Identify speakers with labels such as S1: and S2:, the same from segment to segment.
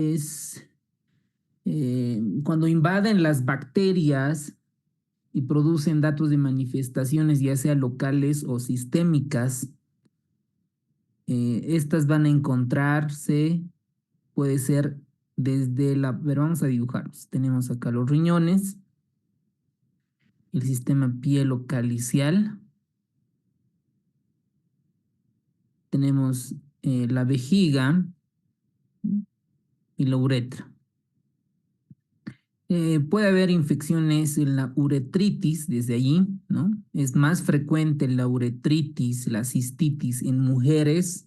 S1: es cuando invaden las bacterias y producen datos de manifestaciones, ya sea locales o sistémicas, estas van a encontrarse, puede ser desde la, pero vamos a dibujarlos. Tenemos acá los riñones, el sistema pielocalicial, tenemos la vejiga y la uretra. Puede haber infecciones en la uretritis desde allí, ¿no? Es más frecuente la uretritis, la cistitis en mujeres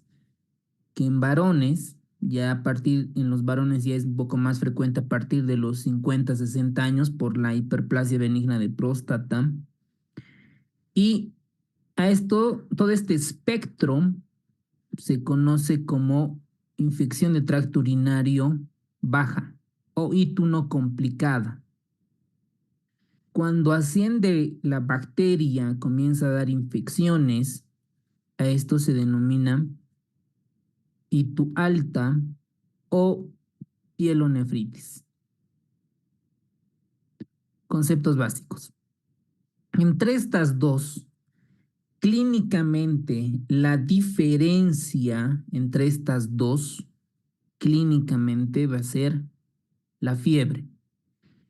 S1: que en varones. Ya a partir, en los varones ya es un poco más frecuente a partir de los 50, 60 años por la hiperplasia benigna de próstata. Y a esto, todo este espectro se conoce como infección de tracto urinario baja o ITU no complicada. Cuando asciende la bacteria, comienza a dar infecciones, a esto se denomina ITU alta o pielonefritis. Conceptos básicos. Entre estas dos, clínicamente, la diferencia entre estas dos, clínicamente va a ser la fiebre.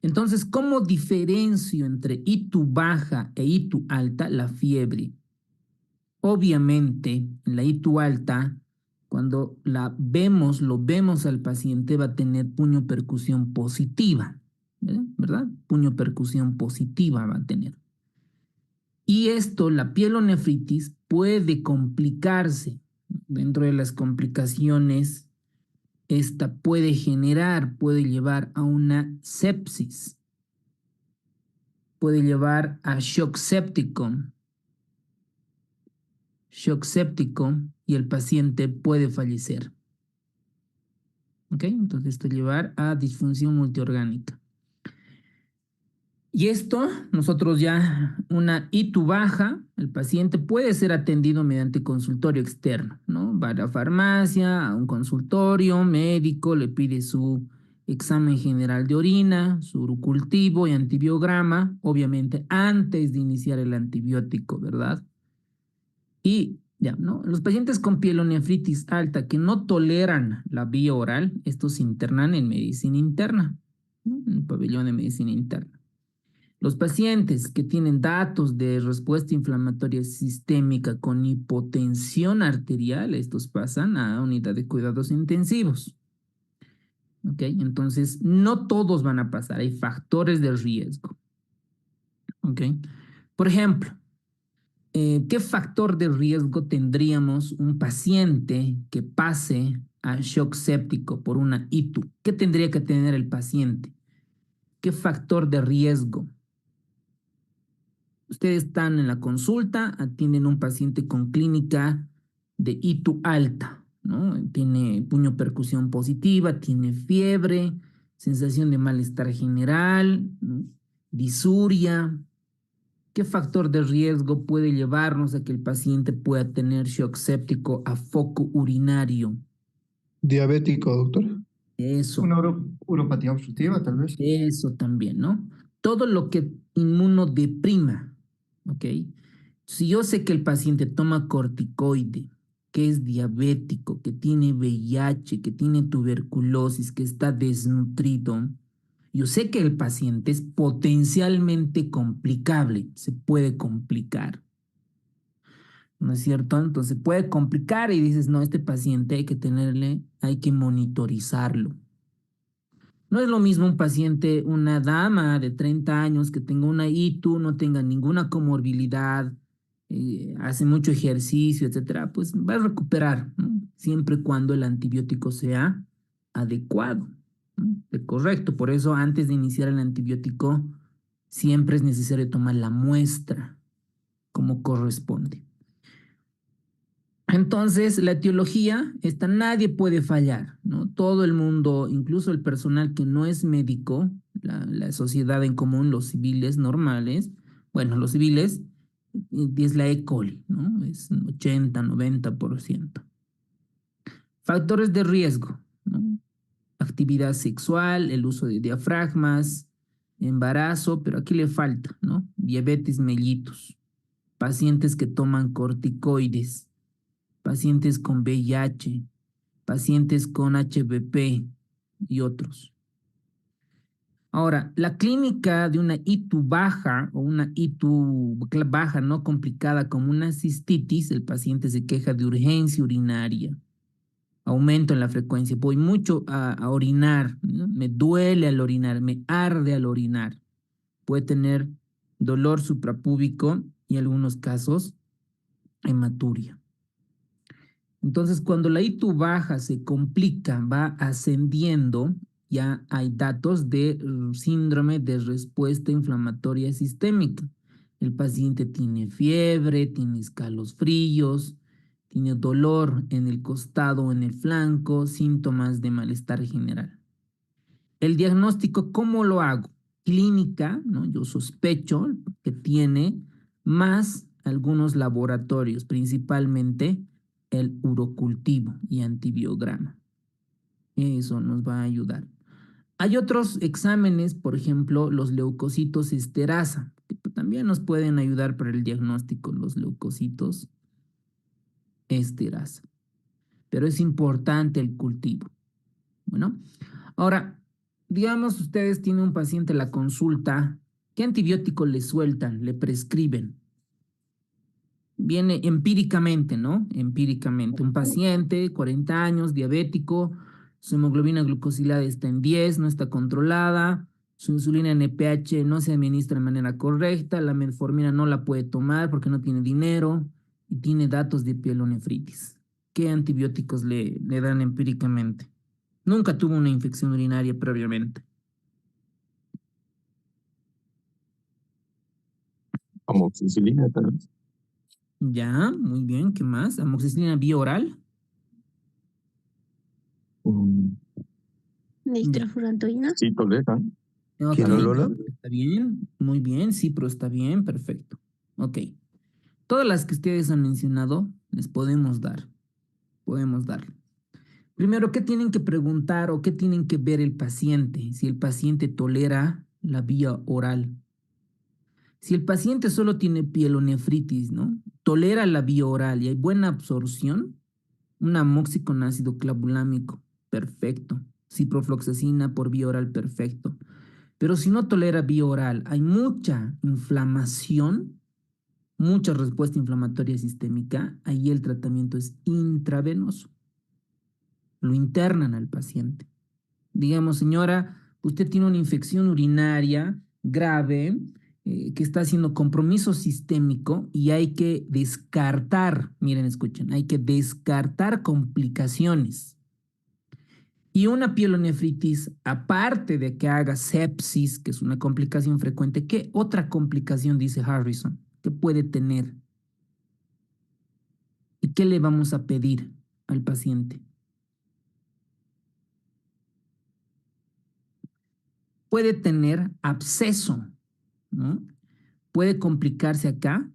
S1: Entonces, ¿cómo diferencio entre ITU baja e ITU alta? La fiebre. Obviamente, en la ITU alta, cuando la vemos, lo vemos al paciente, va a tener puño percusión positiva, ¿verdad? Puño percusión positiva va a tener. Y esto, la pielonefritis, puede complicarse. Dentro de las complicaciones, esta puede generar, puede llevar a una sepsis, puede llevar a shock séptico, y el paciente puede fallecer. ¿Ok? Entonces esto llevar a disfunción multiorgánica. Y esto, nosotros ya, una ITU baja, el paciente puede ser atendido mediante consultorio externo, ¿no? Va a la farmacia, a un consultorio médico, le pide su examen general de orina, su urocultivo y antibiograma, obviamente antes de iniciar el antibiótico, ¿verdad? Y ya, ¿no? Los pacientes con pielonefritis alta que no toleran la vía oral, estos se internan en medicina interna, ¿no? En el pabellón de medicina interna. Los pacientes que tienen datos de respuesta inflamatoria sistémica con hipotensión arterial, estos pasan a unidad de cuidados intensivos. ¿Ok? Entonces, no todos van a pasar, hay factores de riesgo. ¿Ok? Por ejemplo, ¿qué factor de riesgo tendríamos un paciente que pase a shock séptico por una ITU? ¿Qué tendría que tener el paciente? ¿Qué factor de riesgo? Ustedes están en la consulta, atienden a un paciente con clínica de ITU alta, ¿no? Tiene puño percusión positiva, tiene fiebre, sensación de malestar general, ¿no? Disuria. ¿Qué factor de riesgo puede llevarnos a que el paciente pueda tener shock séptico a foco urinario?
S2: Diabético, doctor.
S1: Eso,
S2: Una uropatía obstructiva, tal vez.
S1: eso también, ¿no? Todo lo que inmunodeprima, ¿ok? Si yo sé que el paciente toma corticoide, que es diabético, que tiene VIH, que tiene tuberculosis, que está desnutrido, yo sé que el paciente es potencialmente complicable, se puede complicar, ¿no es cierto? Entonces puede complicar y dices, no, este paciente hay que tenerle, hay que monitorizarlo. No es lo mismo un paciente, una dama de 30 años que tenga una ITU, no tenga ninguna comorbilidad, hace mucho ejercicio, etcétera, pues va a recuperar, ¿no? Siempre y cuando el antibiótico sea adecuado, ¿no? Correcto. Por eso antes de iniciar el antibiótico siempre es necesario tomar la muestra como corresponde. Entonces, la etiología, esta nadie puede fallar, ¿no? Todo el mundo, incluso el personal que no es médico, la sociedad en común, los civiles normales, bueno, los civiles, es la E. coli, ¿no? Es 80, 90%. Factores de riesgo, ¿no? actividad sexual, el uso de diafragmas, embarazo, pero aquí le falta, ¿no? Diabetes mellitus, pacientes que toman corticoides, pacientes con VIH, pacientes con HBP y otros. Ahora, la clínica de una ITU baja o una ITU baja no complicada como una cistitis, el paciente se queja de urgencia urinaria, aumento en la frecuencia, voy mucho a orinar, ¿no? Me duele al orinar, me arde al orinar. Puede tener dolor suprapúbico y en algunos casos hematuria. Entonces, cuando la ITU baja se complica, va ascendiendo, ya hay datos de síndrome de respuesta inflamatoria sistémica. El paciente tiene fiebre, tiene escalofríos, tiene dolor en el costado o en el flanco, síntomas de malestar general. El diagnóstico, ¿cómo lo hago? Clínica, ¿no? Yo sospecho que tiene más algunos laboratorios, principalmente el urocultivo y antibiograma. Eso nos va a ayudar. Hay otros exámenes, por ejemplo, los leucocitos esterasa, que también nos pueden ayudar para el diagnóstico, los leucocitos esterasa. Pero es importante el cultivo. Bueno, ahora, digamos, ustedes tienen un paciente en la consulta, ¿qué antibiótico le sueltan, le prescriben? Viene empíricamente, ¿no? Empíricamente. Un paciente, 40 años, diabético, su hemoglobina glucosilada está en 10, no está controlada, su insulina NPH no se administra de manera correcta, la metformina no la puede tomar porque no tiene dinero y tiene datos de pielonefritis. ¿Qué antibióticos le dan empíricamente? Nunca tuvo una infección urinaria previamente.
S3: Amoxicilina, tal vez.
S1: Ya, muy bien, ¿qué más? Amoxicilina vía oral.
S3: Mm,
S4: Nitrofurantoína.
S3: sí, toleran.
S1: Ok,
S2: ¿Quinolona?
S1: está bien, muy bien, sí, pero está bien, perfecto. Ok, todas las que ustedes han mencionado les podemos dar, podemos dar. Primero, ¿qué tienen que preguntar o qué tienen que ver el paciente? Si el paciente tolera la vía oral. Si el paciente solo tiene pielonefritis, ¿no? Tolera la vía oral y hay buena absorción, un amoxi con ácido clavulámico, perfecto. Ciprofloxacina por vía oral, perfecto. Pero si no tolera vía oral, hay mucha inflamación, mucha respuesta inflamatoria sistémica, ahí el tratamiento es intravenoso. Lo internan al paciente. Digamos, señora, usted tiene una infección urinaria grave que está haciendo compromiso sistémico y hay que descartar, miren, escuchen, hay que descartar complicaciones. Y una pielonefritis, aparte de que haga sepsis, que es una complicación frecuente, ¿qué otra complicación dice Harrison que puede tener? ¿Y qué le vamos a pedir al paciente? Puede tener absceso, ¿no? Puede complicarse acá,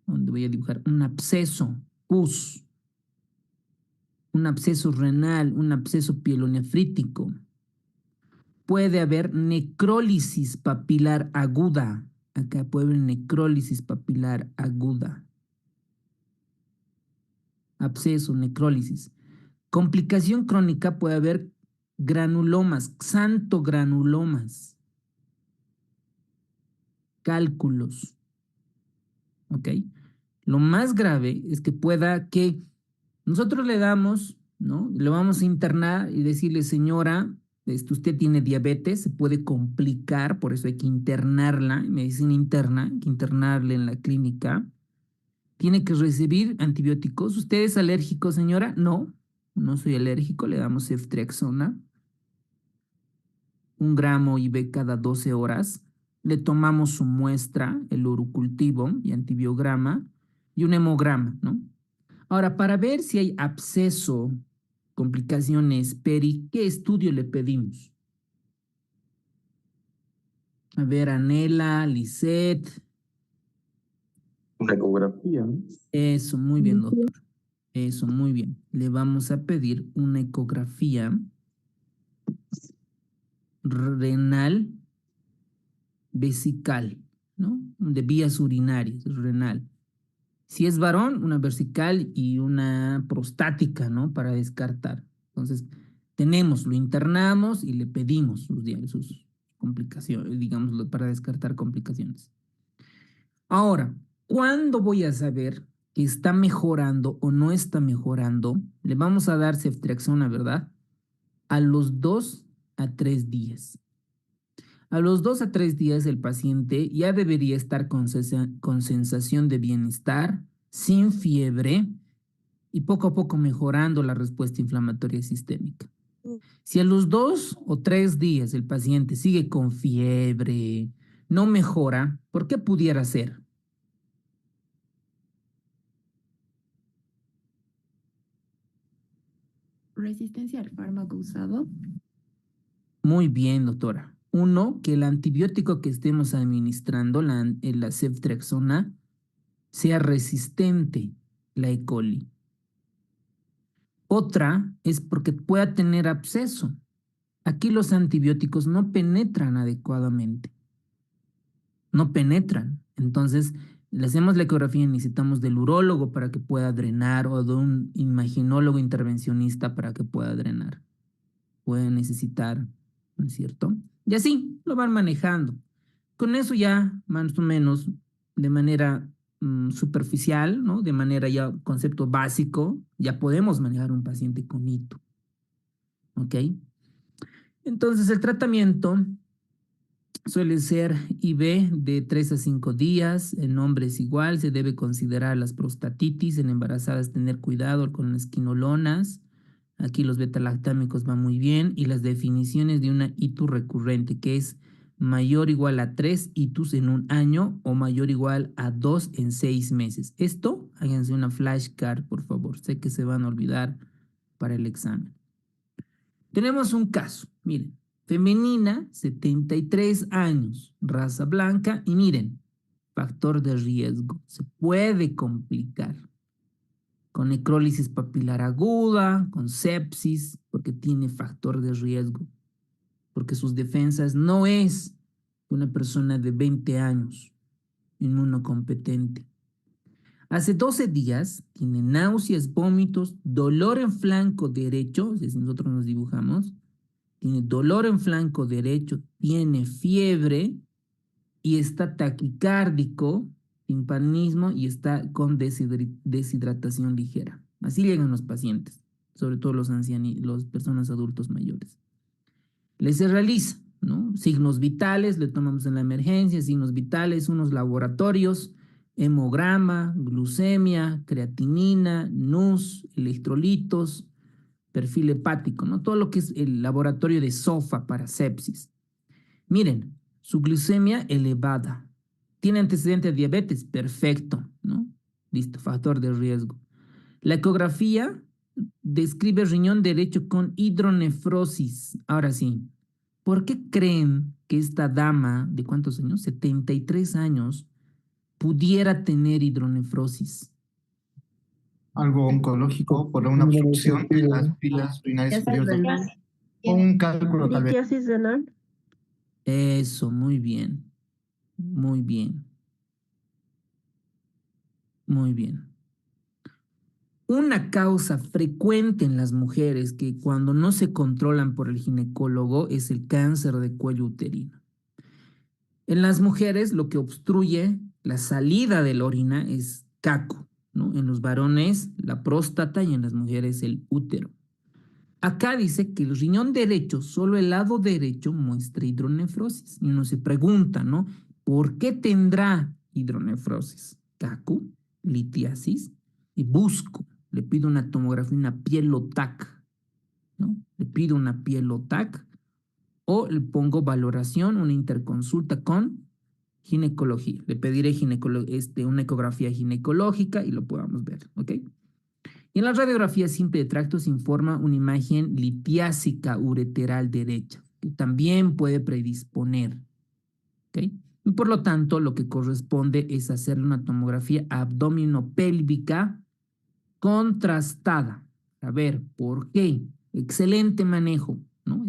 S1: donde voy a dibujar un absceso, pus, un absceso renal, un absceso pielonefrítico. Puede haber necrólisis papilar aguda. Acá puede haber necrólisis papilar aguda. Absceso, necrólisis. Complicación crónica puede haber granulomas, xantogranulomas, cálculos. ¿Ok? Lo más grave es que pueda que nosotros le damos, ¿no? Le vamos a internar y decirle, señora, usted tiene diabetes, se puede complicar, por eso hay que internarla, medicina interna, hay que internarle en la clínica. Tiene que recibir antibióticos. ¿Usted es alérgico, señora? No, no soy alérgico, le damos ceftriaxona, 1 gramo IV cada 12 horas. Le tomamos su muestra, el urocultivo y antibiograma, y un hemograma, ¿no? Ahora, para ver si hay absceso, complicaciones, ¿qué estudio le pedimos? A ver, Anela, Lisette.
S3: Una ecografía, ¿no?
S1: Eso, muy bien, doctor. Eso, muy bien. Le vamos a pedir una ecografía renal vesical, ¿no? De vías urinarias, renal. Si es varón, una vesical y una prostática, ¿no? Para descartar. Entonces, lo internamos y le pedimos sus complicaciones, digamos, para descartar complicaciones. Ahora, ¿cuándo voy a saber que está mejorando o no está mejorando? Le vamos a dar ceftriaxona, ¿verdad? A los 2 a 3 días. A los 2 a 3 días el paciente ya debería estar con sensación de bienestar, sin fiebre y poco a poco mejorando la respuesta inflamatoria sistémica. Si a los 2 o 3 días el paciente sigue con fiebre, no mejora, ¿por qué pudiera ser?
S4: Resistencia al fármaco usado.
S1: Muy bien, doctora. Uno, que el antibiótico que estemos administrando, la ceftriaxona, sea resistente, la E. coli. Otra es porque pueda tener absceso. Aquí los antibióticos no penetran adecuadamente. No penetran. Entonces, le hacemos la ecografía y necesitamos del urólogo para que pueda drenar o de un imaginólogo intervencionista para que pueda drenar. Puede necesitar, ¿no es cierto? Y así lo van manejando. Con eso ya, más o menos, de manera superficial, ¿no? De manera ya concepto básico, ya podemos manejar un paciente con hito. ¿Ok? Entonces, el tratamiento suele ser IV de 3 a 5 días. En hombres igual, se debe considerar las prostatitis. En embarazadas tener cuidado con las quinolonas. Aquí los beta-lactámicos van muy bien. Y las definiciones de una ITU recurrente, que es mayor o igual a 3 ITUs en un año o mayor o igual a 2 en 6 meses. Esto, háganse una flashcard, por favor. Sé que se van a olvidar para el examen. Tenemos un caso, miren. Femenina, 73 años, raza blanca, y miren, factor de riesgo, se puede complicar con necrólisis papilar aguda, con sepsis, porque tiene factor de riesgo, porque sus defensas no es una persona de 20 años, inmunocompetente. Hace 12 días tiene náuseas, vómitos, dolor en flanco derecho, es decir, nosotros nos dibujamos, tiene dolor en flanco derecho, tiene fiebre y está taquicárdico, timpanismo y está con deshidratación ligera. Así llegan los pacientes, sobre todo los ancianos, las personas adultos mayores. Les se realiza, ¿no? Signos vitales, le tomamos en la emergencia, signos vitales, unos laboratorios, hemograma, glucemia, creatinina, NUS, electrolitos, perfil hepático, ¿no? Todo lo que es el laboratorio de SOFA para sepsis. Miren, su glucemia elevada. ¿Tiene antecedente de diabetes? Perfecto, ¿no? Listo, factor de riesgo. La ecografía describe riñón derecho con hidronefrosis. Ahora sí, ¿por qué creen que esta dama de cuántos años? 73 años, pudiera tener hidronefrosis?
S2: Algo oncológico por una obstrucción de las filas urinarias superiores. O un cálculo tal vez.
S5: Litiasis renal.
S1: Eso, muy bien. Muy bien. Muy bien. Una causa frecuente en las mujeres que cuando no se controlan por el ginecólogo es el cáncer de cuello uterino. En las mujeres lo que obstruye la salida de la orina es caco, ¿no? En los varones la próstata y en las mujeres el útero. Acá dice que el riñón derecho, solo el lado derecho muestra hidronefrosis. Y uno se pregunta, ¿no? ¿Por qué tendrá hidronefrosis? Caco, litiasis y busco. Le pido una tomografía, una pielotac, ¿no? Le pido una pielotac o le pongo valoración, una interconsulta con ginecología. Le pediré una ecografía ginecológica y lo podamos ver, ¿ok? Y en la radiografía simple de tracto se informa una imagen litiásica ureteral derecha, que también puede predisponer, ¿ok? Y por lo tanto, lo que corresponde es hacerle una tomografía abdominopélvica contrastada. A ver, ¿por qué? Excelente manejo. ¿no?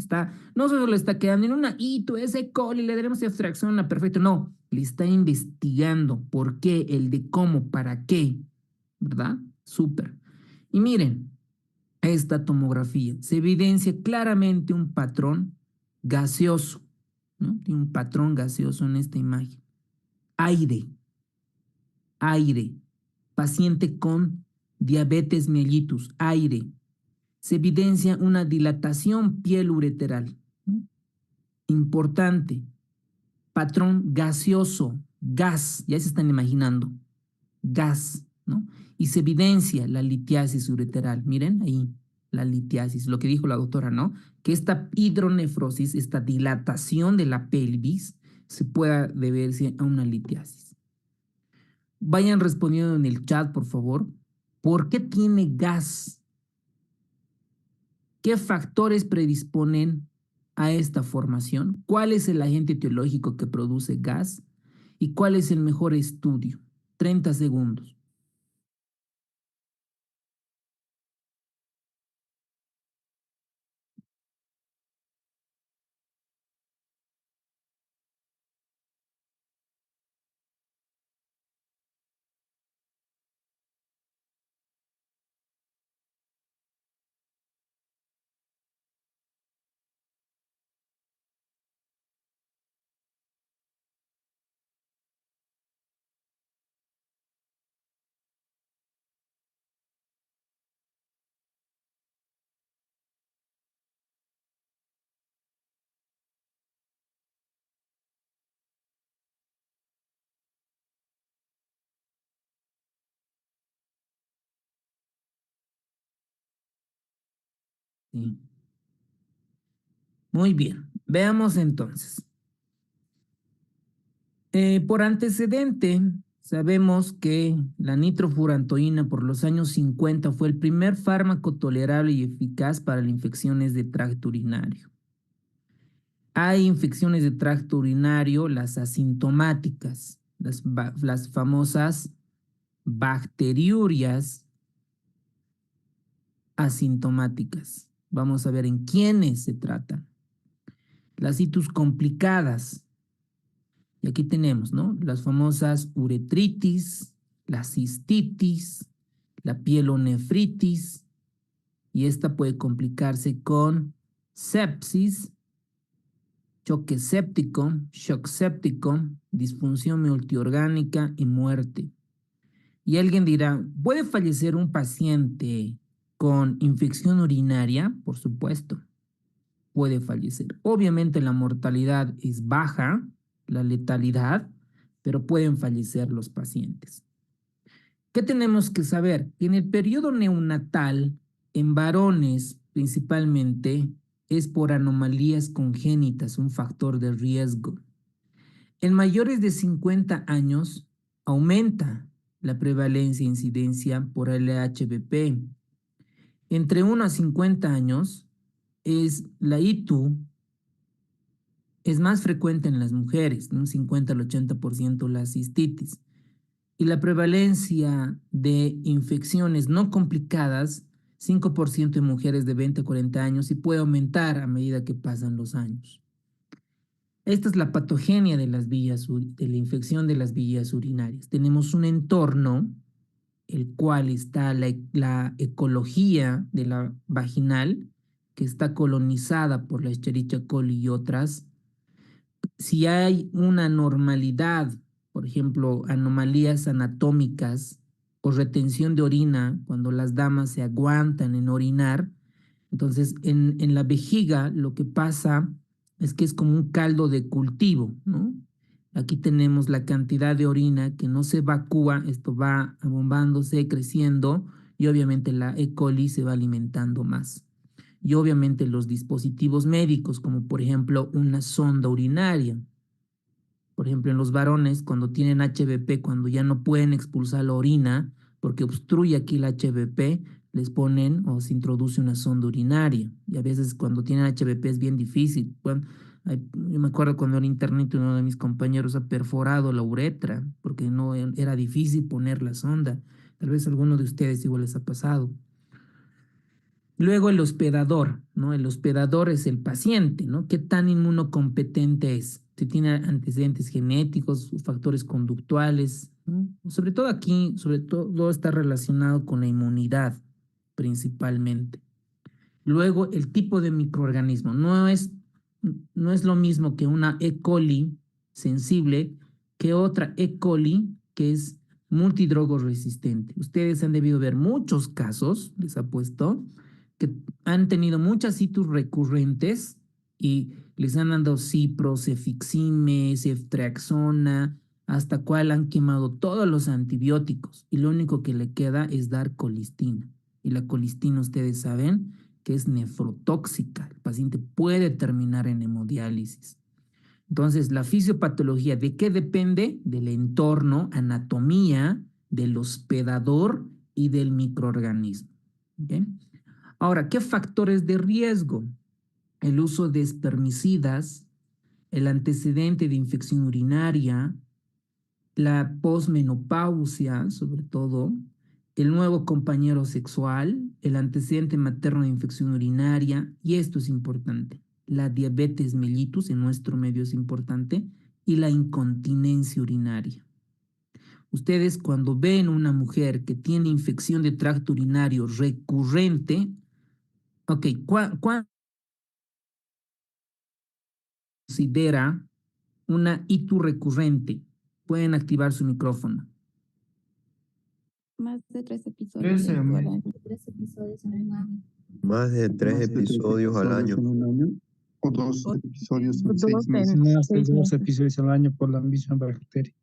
S1: No solo le está quedando en una hito, ese coli, le daremos abstracción a perfecto, no, le está investigando por qué, el de cómo, para qué, ¿verdad? Súper. Y miren, esta tomografía se evidencia claramente un patrón gaseoso, ¿no? Tiene un patrón gaseoso en esta imagen. Aire, aire, paciente con diabetes mellitus, aire. Se evidencia una dilatación piel ureteral, ¿no? Importante, patrón gaseoso, gas, ya se están imaginando, gas, ¿no? Y se evidencia la litiasis ureteral, miren ahí, la litiasis, lo que dijo la doctora, ¿no? Que esta hidronefrosis, esta dilatación de la pelvis, se pueda deberse a una litiasis. Vayan respondiendo en el chat, por favor. ¿Por qué tiene gas? ¿Qué factores predisponen a esta formación? ¿Cuál es el agente etiológico que produce gas? ¿Y cuál es el mejor estudio? 30 segundos. Sí. Muy bien, veamos entonces. Por antecedente, sabemos que la nitrofurantoína por los años 50 fue el primer fármaco tolerable y eficaz para las infecciones de tracto urinario. Hay infecciones de tracto urinario, las asintomáticas, las famosas bacteriurias asintomáticas. Vamos a ver en quiénes se tratan. Las itus complicadas. Y aquí tenemos, ¿no? Las famosas uretritis, la cistitis, la pielonefritis, y esta puede complicarse con sepsis, choque séptico, shock séptico, disfunción multiorgánica y muerte. Y alguien dirá, ¿puede fallecer un paciente con infección urinaria? Por supuesto, puede fallecer. Obviamente la mortalidad es baja, la letalidad, pero pueden fallecer los pacientes. ¿Qué tenemos que saber? En el periodo neonatal, en varones principalmente, es por anomalías congénitas, un factor de riesgo. En mayores de 50 años, aumenta la prevalencia e incidencia por LHBP. Entre 1 a 50 años, la ITU es más frecuente en las mujeres, un 50 al 80% la cistitis. Y la prevalencia de infecciones no complicadas, 5% en mujeres de 20 a 40 años y puede aumentar a medida que pasan los años. Esta es la patogenia de de la infección de las vías urinarias. Tenemos un entorno, el cual está la ecología de la vaginal, que está colonizada por la Escherichia coli y otras. Si hay una normalidad, por ejemplo, anomalías anatómicas o retención de orina, cuando las damas se aguantan en orinar, entonces en la vejiga lo que pasa es que es como un caldo de cultivo, ¿no? Aquí tenemos la cantidad de orina que no se evacúa, esto va abombándose, creciendo y obviamente la E. coli se va alimentando más. Y obviamente los dispositivos médicos, como por ejemplo una sonda urinaria. Por ejemplo, en los varones, cuando tienen HBP, cuando ya no pueden expulsar la orina, porque obstruye aquí el HBP, les ponen o se introduce una sonda urinaria. Y a veces cuando tienen HBP es bien difícil. Bueno, yo me acuerdo cuando en internet uno de mis compañeros ha perforado la uretra, porque no era difícil poner la sonda. Tal vez a alguno de ustedes igual les ha pasado. Luego el hospedador, ¿no? El hospedador es el paciente, ¿no? ¿Qué tan inmunocompetente es? Si tiene antecedentes genéticos, factores conductuales, ¿no? Sobre todo aquí, sobre todo está relacionado con la inmunidad, principalmente. Luego el tipo de microorganismo. No es lo mismo que una E. coli sensible que otra E. coli que es multidrogo resistente. Ustedes han debido ver muchos casos, les apuesto, que han tenido muchas citus recurrentes y les han dado cipro, cefixime, ceftriaxona, hasta cual han quemado todos los antibióticos y lo único que le queda es dar colistina. Y la colistina, ustedes saben, que es nefrotóxica. El paciente puede terminar en hemodiálisis. Entonces, la fisiopatología, ¿de qué depende? Del entorno, anatomía, del hospedador y del microorganismo. ¿Okay? Ahora, ¿qué factores de riesgo? El uso de espermicidas, el antecedente de infección urinaria, la posmenopausia, sobre todo, el nuevo compañero sexual, el antecedente materno de infección urinaria, y esto es importante, la diabetes mellitus en nuestro medio es importante, y la incontinencia urinaria. Ustedes cuando ven una mujer que tiene infección de tracto urinario recurrente, ok, ¿cuál considera una ITU recurrente? Pueden activar su micrófono.
S4: Más de 3 episodios.
S2: 13
S4: por
S2: meses.
S4: año. 3 episodios en un año.
S5: Más de tres episodios al año.
S6: en un año.
S7: O 2 episodios en
S8: Dos
S7: 6 meses.
S8: en
S6: Más de
S8: 6
S6: 2
S8: meses.
S6: episodios al año por la misma bacteria.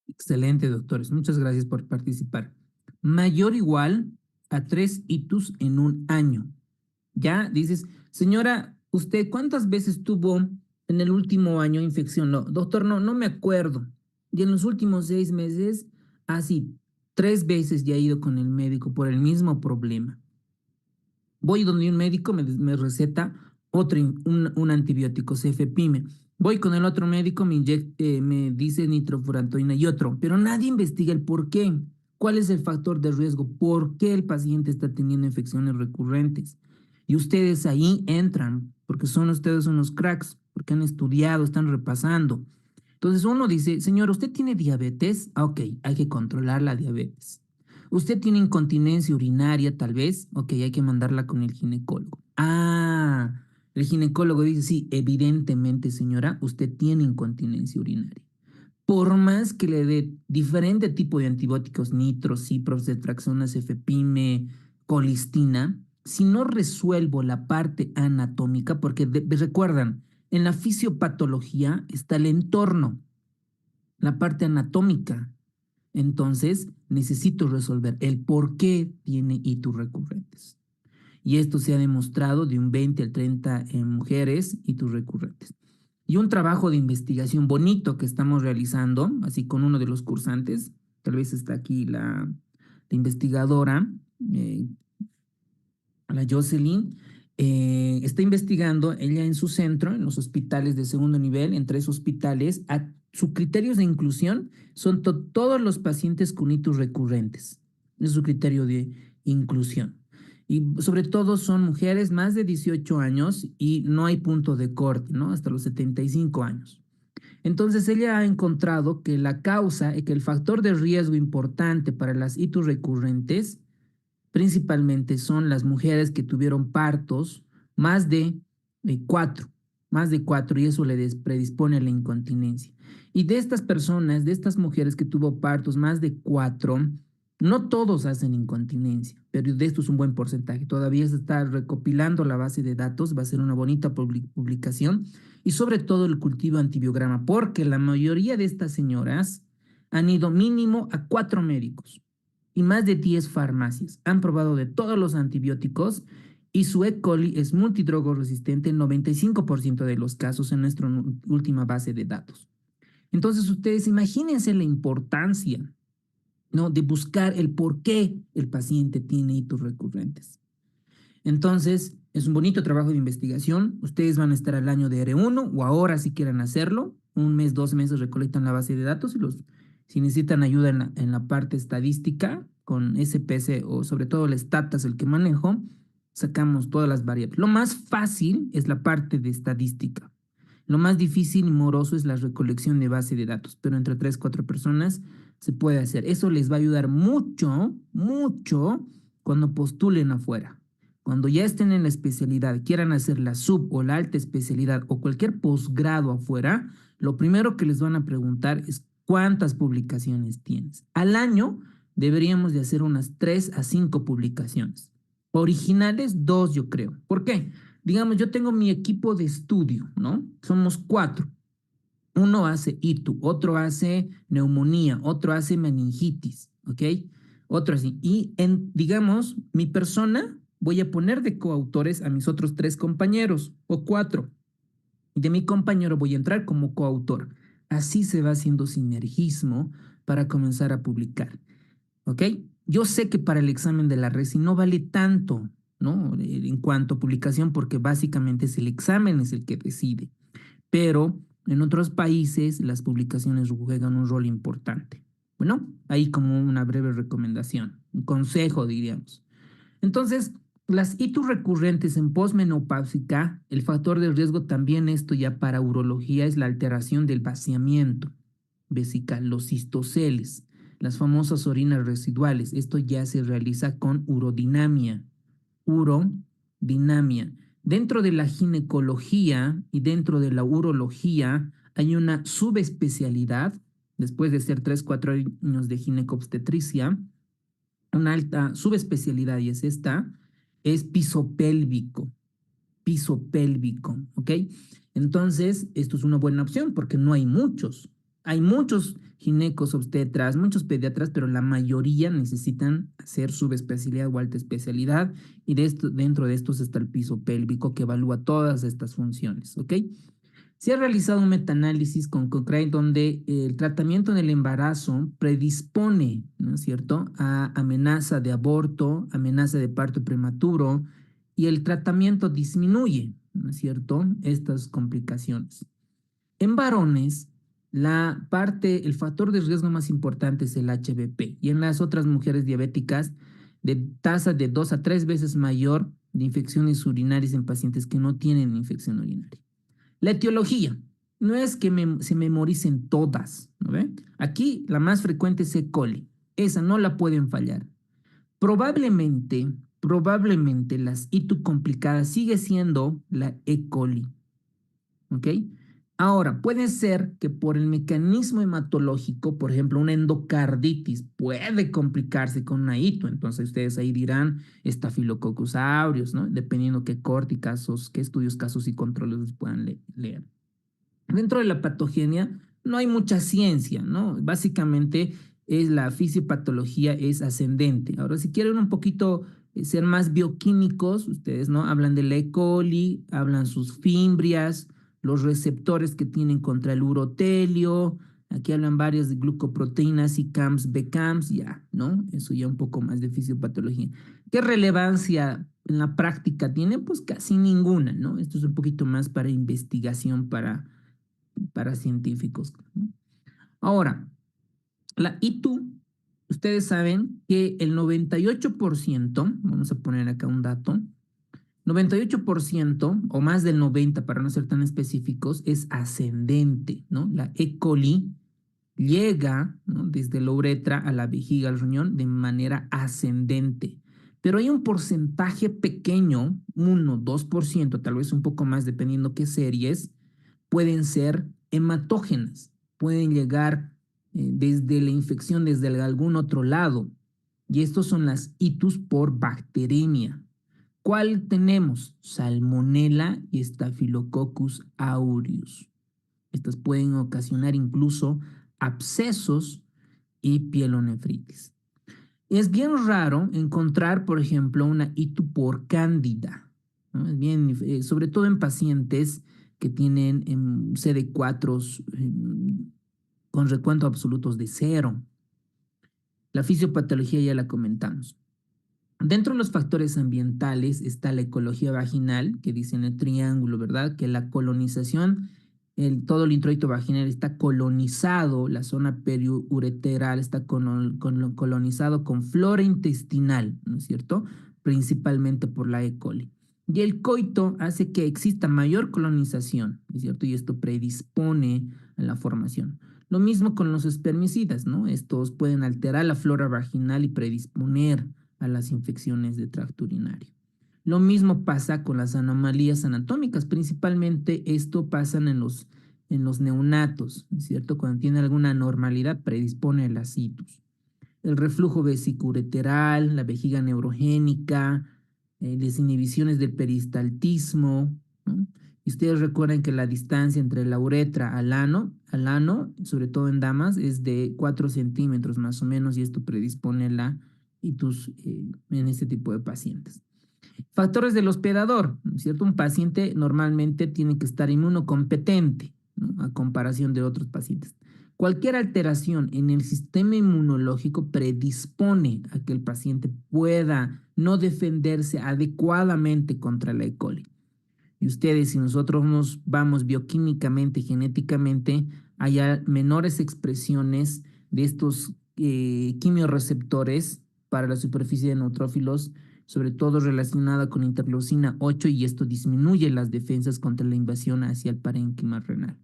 S1: Excelente, doctores. Muchas gracias por participar. Mayor o igual a 3 itus en un año. Ya dices, señora, ¿usted cuántas veces tuvo en el último año infección? No, doctor, no me acuerdo. Y en los últimos 6 meses, así, 3 veces ya he ido con el médico por el mismo problema. Voy donde un médico me receta un antibiótico, cefepime. Voy con el otro médico, me dice nitrofurantoína y otro, pero nadie investiga el por qué. ¿Cuál es el factor de riesgo? ¿Por qué el paciente está teniendo infecciones recurrentes? Y ustedes ahí entran, porque son ustedes unos cracks, porque han estudiado, están repasando. Entonces uno dice, señor, ¿usted tiene diabetes? Ah, ok, hay que controlar la diabetes. ¿Usted tiene incontinencia urinaria tal vez? Ok, hay que mandarla con el ginecólogo. Ah, el ginecólogo dice, sí, evidentemente señora, usted tiene incontinencia urinaria. Por más que le dé diferente tipo de antibióticos, nitro, cipro, ceftriaxona, cefepime, colistina, si no resuelvo la parte anatómica, porque recuerdan, en la fisiopatología está el entorno, la parte anatómica. Entonces, necesito resolver el por qué tiene itus recurrentes. Y esto se ha demostrado de un 20 al 30 en mujeres itus recurrentes. Y un trabajo de investigación bonito que estamos realizando, así con uno de los cursantes, tal vez está aquí la investigadora, la Jocelyn, está investigando ella en su centro, en los hospitales de segundo nivel, en 3 hospitales, sus criterios de inclusión son todos los pacientes con itus recurrentes. Es su criterio de inclusión. Y sobre todo son mujeres más de 18 años y no hay punto de corte, ¿no? Hasta los 75 años. Entonces ella ha encontrado que la causa y que el factor de riesgo importante para las itus recurrentes principalmente son las mujeres que tuvieron partos más de 4, y eso le predispone a la incontinencia. Y de estas personas, de estas mujeres que tuvo partos más de 4, no todos hacen incontinencia, pero de esto es un buen porcentaje. Todavía se está recopilando la base de datos, va a ser una bonita publicación y sobre todo el cultivo antibiograma, porque la mayoría de estas señoras han ido mínimo a 4 médicos y más de 10 farmacias. Han probado de todos los antibióticos y su E. coli es multidrogo resistente en 95% de los casos en nuestra última base de datos. Entonces ustedes imagínense la importancia, ¿no?, de buscar el por qué el paciente tiene itus recurrentes. Entonces, es un bonito trabajo de investigación. Ustedes van a estar al año de R1 o ahora si quieren hacerlo. Un mes, 2 meses recolectan la base de datos y si necesitan ayuda en la parte estadística con SPSS o sobre todo el Statas, el que manejo, sacamos todas las variables. Lo más fácil es la parte de estadística. Lo más difícil y moroso es la recolección de base de datos, pero entre 3, 4 personas se puede hacer. Eso les va a ayudar mucho, mucho cuando postulen afuera. Cuando ya estén en la especialidad, quieran hacer la sub o la alta especialidad o cualquier posgrado afuera, lo primero que les van a preguntar es ¿cuántas publicaciones tienes? Al año deberíamos de hacer unas 3 a 5 publicaciones. Originales, 2 yo creo. ¿Por qué? Digamos, yo tengo mi equipo de estudio, ¿no? Somos 4. Uno hace ITU, otro hace neumonía, otro hace meningitis, ¿ok? Otro así. Y digamos, mi persona, voy a poner de coautores a mis otros 3 compañeros o 4. Y de mi compañero voy a entrar como coautor. Así se va haciendo sinergismo para comenzar a publicar, ¿ok? Yo sé que para el examen de la RESI no vale tanto, ¿no? En cuanto a publicación, porque básicamente es el examen es el que decide. Pero en otros países las publicaciones juegan un rol importante. Bueno, ahí como una breve recomendación, un consejo diríamos. Entonces, las ITU recurrentes en posmenopáusica, el factor de riesgo también esto ya para urología es la alteración del vaciamiento vesical, los cistoceles, las famosas orinas residuales. Esto ya se realiza con urodinamia. Urodinamia. Dentro de la ginecología y dentro de la urología hay una subespecialidad, después de ser 3, 4 años de ginecobstetricia, una alta subespecialidad y es esta, es piso pélvico, ¿ok? Entonces, esto es una buena opción porque no hay muchos. Hay muchos ginecos obstetras, muchos pediatras, pero la mayoría necesitan hacer subespecialidad o alta especialidad y dentro de estos está el piso pélvico que evalúa todas estas funciones, ¿ok? Se ha realizado un metaanálisis con Cochrane donde el tratamiento en el embarazo predispone, ¿no es cierto?, a amenaza de aborto, amenaza de parto prematuro y el tratamiento disminuye, ¿no es cierto?, estas complicaciones. En varones, el factor de riesgo más importante es el HBP y en las otras mujeres diabéticas de tasa de 2 a 3 veces mayor de infecciones urinarias en pacientes que no tienen infección urinaria. La etiología, no es que se memoricen todas, ¿no ven? Aquí la más frecuente es E. coli, esa no la pueden fallar. Probablemente las ITU complicadas sigue siendo la E. coli, ¿ok? Ahora, puede ser que por el mecanismo hematológico, por ejemplo, una endocarditis puede complicarse con una ITU, entonces ustedes ahí dirán Staphylococcus aureus, ¿no? Dependiendo qué corte y casos, qué estudios, casos y controles puedan leer. Dentro de la patogenia no hay mucha ciencia, ¿no? Básicamente la fisiopatología es ascendente. Ahora, si quieren un poquito ser más bioquímicos, ustedes, ¿no? Hablan del E. coli, hablan sus fimbrias, los receptores que tienen contra el urotelio, aquí hablan varias de glucoproteínas, ICAMS, BCAMS, ya, ¿no? Eso ya un poco más de fisiopatología. ¿Qué relevancia en la práctica tiene? Pues casi ninguna, ¿no? Esto es un poquito más para investigación, para científicos, ¿no? Ahora, la ITU, ustedes saben que el 98%, vamos a poner acá un dato, 98% o más del 90% para no ser tan específicos, es ascendente, ¿no? La E. coli llega, ¿no?, desde la uretra a la vejiga, al riñón, de manera ascendente. Pero hay un porcentaje pequeño, 1, 2%, tal vez un poco más dependiendo qué series, pueden ser hematógenas, pueden llegar desde la infección, desde algún otro lado. Y estos son las ITUs por bacteremia. ¿Cuál tenemos? Salmonella y Staphylococcus aureus. Estas pueden ocasionar incluso abscesos y pielonefritis. Es bien raro encontrar, por ejemplo, una ITU por cándida, ¿no? Es bien, sobre todo en pacientes que tienen CD4 con recuento absolutos de 0. La fisiopatología ya la comentamos. Dentro de los factores ambientales está la ecología vaginal, que dice en el triángulo, ¿verdad? Que la colonización, todo el introito vaginal está colonizado, la zona periureteral está colonizado con flora intestinal, ¿no es cierto? Principalmente por la E. coli. Y el coito hace que exista mayor colonización, ¿no es cierto? Y esto predispone a la formación. Lo mismo con los espermicidas, ¿no? Estos pueden alterar la flora vaginal y predisponer a las infecciones de tracto urinario. Lo mismo pasa con las anomalías anatómicas, principalmente esto pasa en los neonatos, ¿no es cierto? Cuando tiene alguna anormalidad predispone a la citus. El reflujo vesicureteral, la vejiga neurogénica, las inhibiciones del peristaltismo, ¿no? Y ustedes recuerden que la distancia entre la uretra al ano, sobre todo en damas, es de 4 centímetros más o menos, y esto predispone la itus en este tipo de pacientes. Factores del hospedador, ¿no es cierto? Un paciente normalmente tiene que estar inmunocompetente, ¿no? A comparación de otros pacientes. Cualquier alteración en el sistema inmunológico predispone a que el paciente pueda no defenderse adecuadamente contra la E. coli. Y ustedes, si nosotros nos vamos bioquímicamente y genéticamente, hay menores expresiones de estos quimiorreceptores para la superficie de neutrófilos, sobre todo relacionada con interleucina 8, y esto disminuye las defensas contra la invasión hacia el parénquima renal.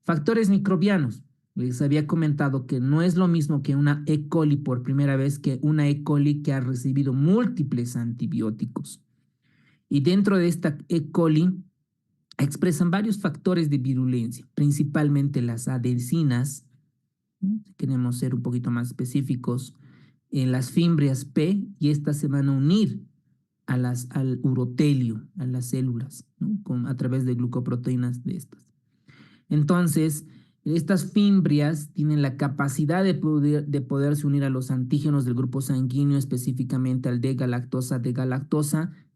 S1: Factores microbianos. Les había comentado que no es lo mismo que una E. coli por primera vez que una E. coli que ha recibido múltiples antibióticos. Y dentro de esta E. coli expresan varios factores de virulencia, principalmente las adhencinas, si queremos ser un poquito más específicos, las fimbrias P, y estas se van a unir al urotelio, a las células, ¿no? A través de glucoproteínas de estas. Entonces, estas fimbrias tienen la capacidad de poderse unir a los antígenos del grupo sanguíneo, específicamente al D-galactosa,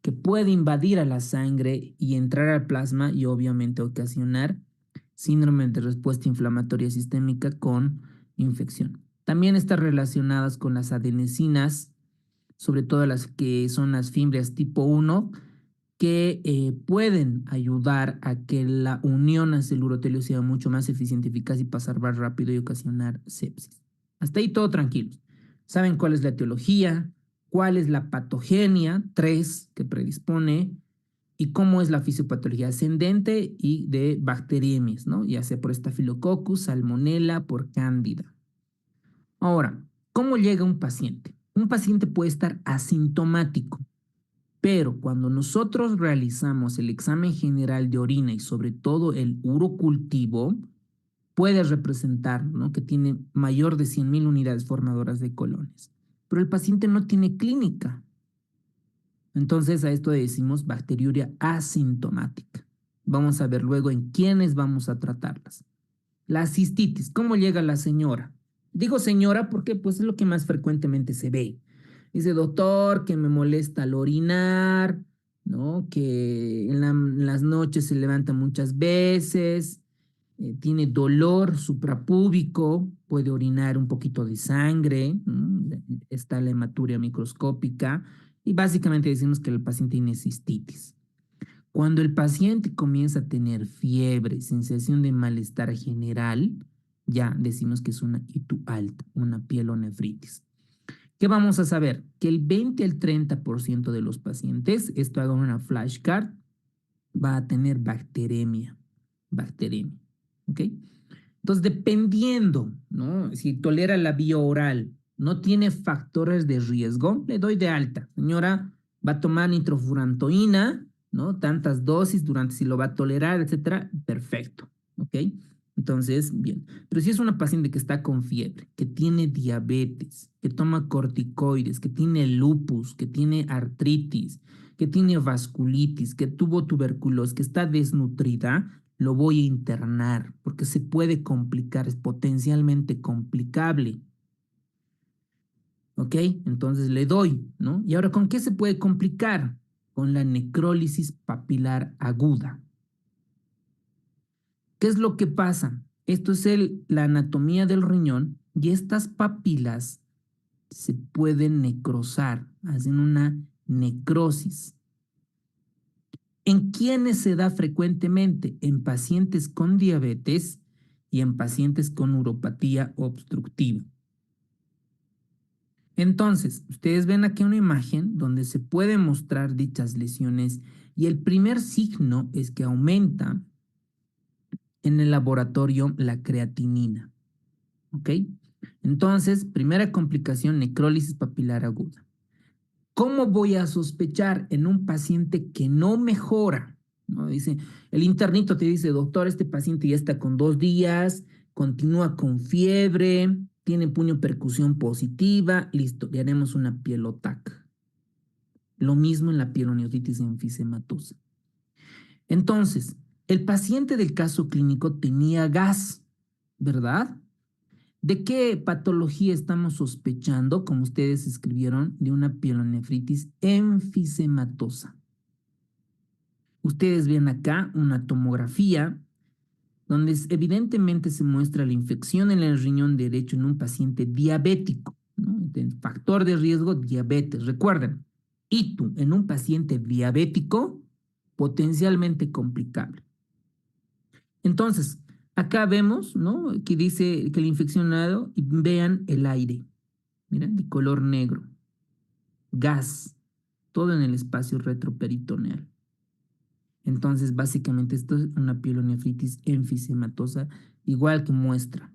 S1: que puede invadir a la sangre y entrar al plasma y obviamente ocasionar síndrome de respuesta inflamatoria sistémica con infección. También están relacionadas con las adenesinas, sobre todo las que son las fimbrias tipo 1, que pueden ayudar a que la unión hacia el urotelio sea mucho más eficiente, eficaz y pasar más rápido y ocasionar sepsis. Hasta ahí todo tranquilo. ¿Saben cuál es la etiología? ¿Cuál es la patogenia? 3 que predispone. ¿Y cómo es la fisiopatología ascendente y de bacteriemias, ¿no? Ya sea por Staphylococcus, Salmonella, por Cándida. Ahora, ¿cómo llega un paciente? Un paciente puede estar asintomático, pero cuando nosotros realizamos el examen general de orina y sobre todo el urocultivo, puede representar, ¿no?, que tiene mayor de 100,000 unidades formadoras de colones. Pero el paciente no tiene clínica. Entonces a esto decimos bacteriuria asintomática. Vamos a ver luego en quiénes vamos a tratarlas. La cistitis, ¿cómo llega la señora? Digo señora porque pues es lo que más frecuentemente se ve. Dice, doctor, que me molesta al orinar, ¿no? Que en las noches se levanta muchas veces, tiene dolor suprapúbico, puede orinar un poquito de sangre, ¿no? Está la hematuria microscópica, y básicamente decimos que el paciente tiene cistitis. Cuando el paciente comienza a tener fiebre, sensación de malestar general, ya decimos que es una ITU alta, una pielonefritis. ¿Qué vamos a saber? Que el 20 al 30% de los pacientes, esto hago una flashcard, va a tener bacteremia, ¿ok? Entonces, dependiendo, ¿no? Si tolera la vía oral, no tiene factores de riesgo, le doy de alta. Señora, va a tomar nitrofurantoína, ¿no? Tantas dosis durante, si lo va a tolerar, etcétera, perfecto, ¿ok? Entonces, bien. Pero si es una paciente que está con fiebre, que tiene diabetes, que toma corticoides, que tiene lupus, que tiene artritis, que tiene vasculitis, que tuvo tuberculosis, que está desnutrida, lo voy a internar porque se puede complicar, es potencialmente complicable. ¿Ok? Entonces le doy, ¿no? Y ahora, ¿con qué se puede complicar? Con la necrólisis papilar aguda. ¿Qué es lo que pasa? Esto es la anatomía del riñón, y estas papilas se pueden necrosar hacen una necrosis. ¿En quiénes se da frecuentemente? En pacientes con diabetes y en pacientes con uropatía obstructiva. Entonces, ustedes ven aquí una imagen donde se pueden mostrar dichas lesiones y el primer signo es que aumenta en el laboratorio la creatinina. ¿Ok? Entonces, primera complicación, necrólisis papilar aguda. ¿Cómo voy a sospechar en un paciente que no mejora? ¿No? Dice, el internito te dice, doctor, este paciente ya está con 2 días, continúa con fiebre, tiene puño percusión positiva, listo, le haremos una pielotac. Lo mismo en la pielonefritis enfisematosa. Entonces, el paciente del caso clínico tenía gas, ¿verdad? ¿De qué patología estamos sospechando, como ustedes escribieron, de una pielonefritis enfisematosa? Ustedes ven acá una tomografía donde evidentemente se muestra la infección en el riñón derecho en un paciente diabético, ¿no? Factor de riesgo, diabetes. Recuerden, ITU en un paciente diabético, potencialmente complicable. Entonces, acá vemos, ¿no? Que dice que la infección ha dado y vean el aire. Miren, de color negro. Gas. Todo en el espacio retroperitoneal. Entonces, básicamente, esto es una pielonefritis enfisematosa, igual que muestra.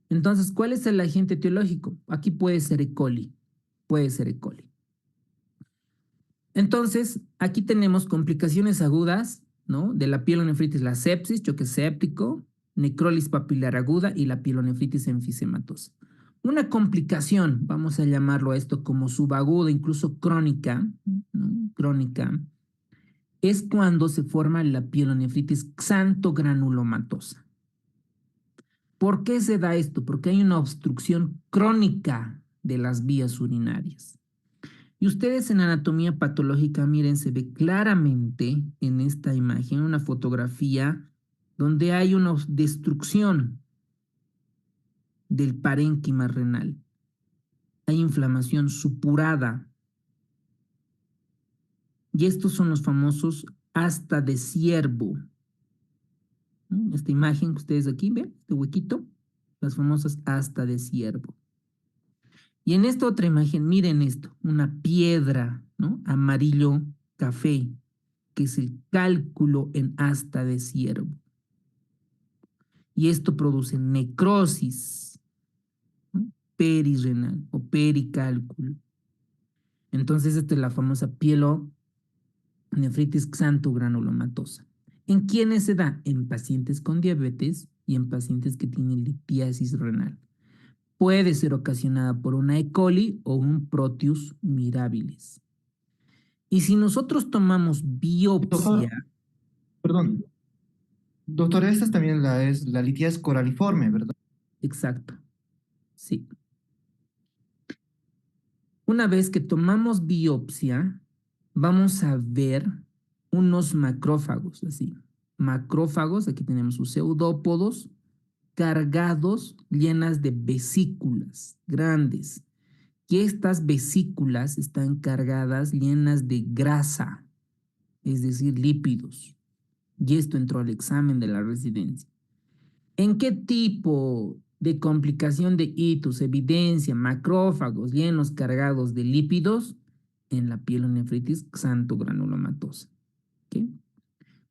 S1: Entonces, ¿cuál es el agente etiológico? Aquí puede ser E. coli. Puede ser E. coli. Entonces, aquí tenemos complicaciones agudas, ¿no? De la pielonefritis, la sepsis, choque séptico, necrólisis papilar aguda y la pielonefritis enfisematosa. Una complicación, vamos a llamarlo a esto como subaguda, incluso crónica, ¿no? Crónica, es cuando se forma la pielonefritis xantogranulomatosa. ¿Por qué se da esto? Porque hay una obstrucción crónica de las vías urinarias. Y ustedes en anatomía patológica, miren, se ve claramente en esta imagen, una fotografía donde hay una destrucción del parénquima renal. Hay inflamación supurada. Y estos son los famosos asta de ciervo. ¿No? Esta imagen que ustedes aquí ven, este huequito, las famosas asta de ciervo. Y en esta otra imagen, miren esto, una piedra, ¿no? Amarillo café, que es el cálculo en asta de ciervo. Y esto produce necrosis, ¿no? Perirrenal o pericálculo. Entonces, esta es la famosa pielonefritis xantogranulomatosa. ¿En quiénes se da? En pacientes con diabetes y en pacientes que tienen litiasis renal. Puede ser ocasionada por una E. coli o un Proteus mirabilis. Y si nosotros tomamos biopsia...
S2: Perdón. Doctora, esta también es la litiasis coraliforme, ¿verdad?
S1: Exacto, sí. Una vez que tomamos biopsia, vamos a ver unos macrófagos, así. Macrófagos, aquí tenemos sus pseudópodos, cargados, llenas de vesículas grandes. Y estas vesículas están cargadas, llenas de grasa, es decir, lípidos. Y esto entró al examen de la residencia. ¿En qué tipo de complicación de itus evidencia macrófagos llenos cargados de lípidos? En la pielonefritis xantogranulomatosa. ¿Okay?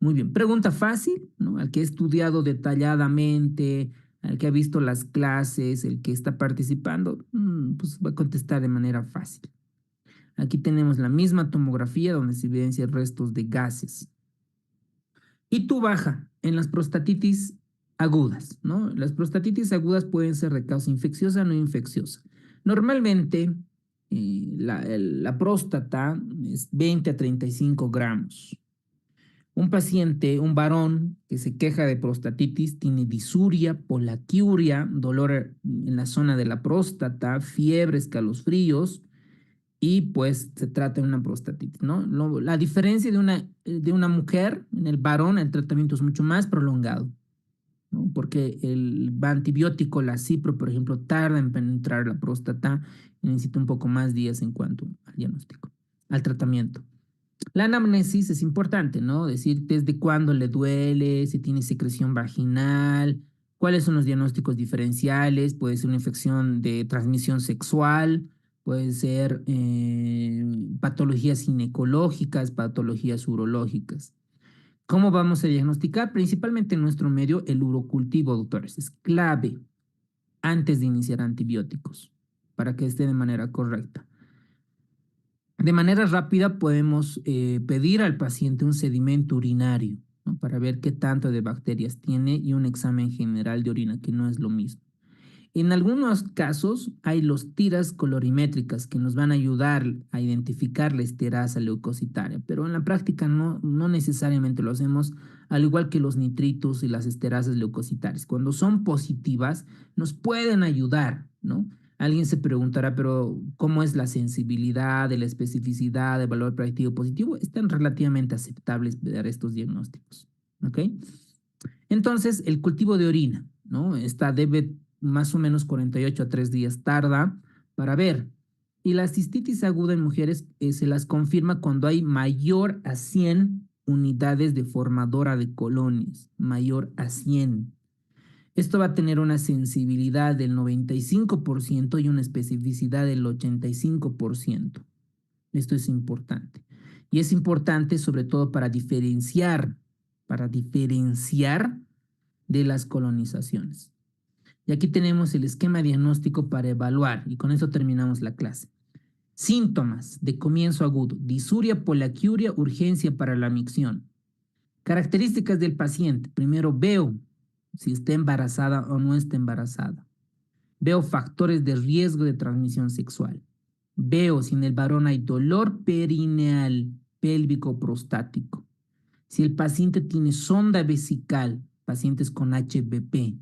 S1: Muy bien, pregunta fácil, ¿no? Al que ha estudiado detalladamente, al que ha visto las clases, el que está participando, pues va a contestar de manera fácil. Aquí tenemos la misma tomografía donde se evidencian restos de gases. Y tú baja en las prostatitis agudas, ¿no? Las prostatitis agudas pueden ser de causa infecciosa o no infecciosa. Normalmente la próstata es 20 a 35 gramos. Un paciente, un varón que se queja de prostatitis, tiene disuria, polaquiuria, dolor en la zona de la próstata, fiebre, escalofríos, y pues se trata de una prostatitis, ¿no? La diferencia de una mujer, en el varón, el tratamiento es mucho más prolongado, ¿no? ¿no? Porque el antibiótico, la cipro, por ejemplo, tarda en penetrar la próstata y necesita un poco más días en cuanto al diagnóstico, al tratamiento. La anamnesis es importante, ¿no? Decir desde cuándo le duele, si tiene secreción vaginal, cuáles son los diagnósticos diferenciales, puede ser una infección de transmisión sexual, puede ser patologías ginecológicas, patologías urológicas. ¿Cómo vamos a diagnosticar? Principalmente en nuestro medio, el urocultivo, doctores. Es clave antes de iniciar antibióticos para que esté de manera correcta. De manera rápida podemos pedir al paciente un sedimento urinario, ¿no? Para ver qué tanto de bacterias tiene y un examen general de orina, que no es lo mismo. En algunos casos hay los tiras colorimétricas que nos van a ayudar a identificar la esterasa leucocitaria, pero en la práctica no necesariamente lo hacemos, al igual que los nitritos y las esterasas leucocitarias. Cuando son positivas, nos pueden ayudar, ¿no? Alguien se preguntará, pero ¿cómo es la sensibilidad, de la especificidad, del valor predictivo positivo? Están relativamente aceptables de dar estos diagnósticos, ¿ok? Entonces, el cultivo de orina, ¿no? Debe más o menos 48 a 3 días tarda para ver. Y la cistitis aguda en mujeres se las confirma cuando hay mayor a 100 unidades de formadora de colonias, mayor a 100. Esto va a tener una sensibilidad del 95% y una especificidad del 85%. Esto es importante. Y es importante sobre todo para diferenciar de las colonizaciones. Y aquí tenemos el esquema diagnóstico para evaluar, y con eso terminamos la clase. Síntomas de comienzo agudo: disuria, poliaquiuria, urgencia para la micción. Características del paciente: primero veo si está embarazada o no está embarazada. Veo factores de riesgo de transmisión sexual. Veo si en el varón hay dolor perineal, pélvico, prostático. Si el paciente tiene sonda vesical, pacientes con HBP,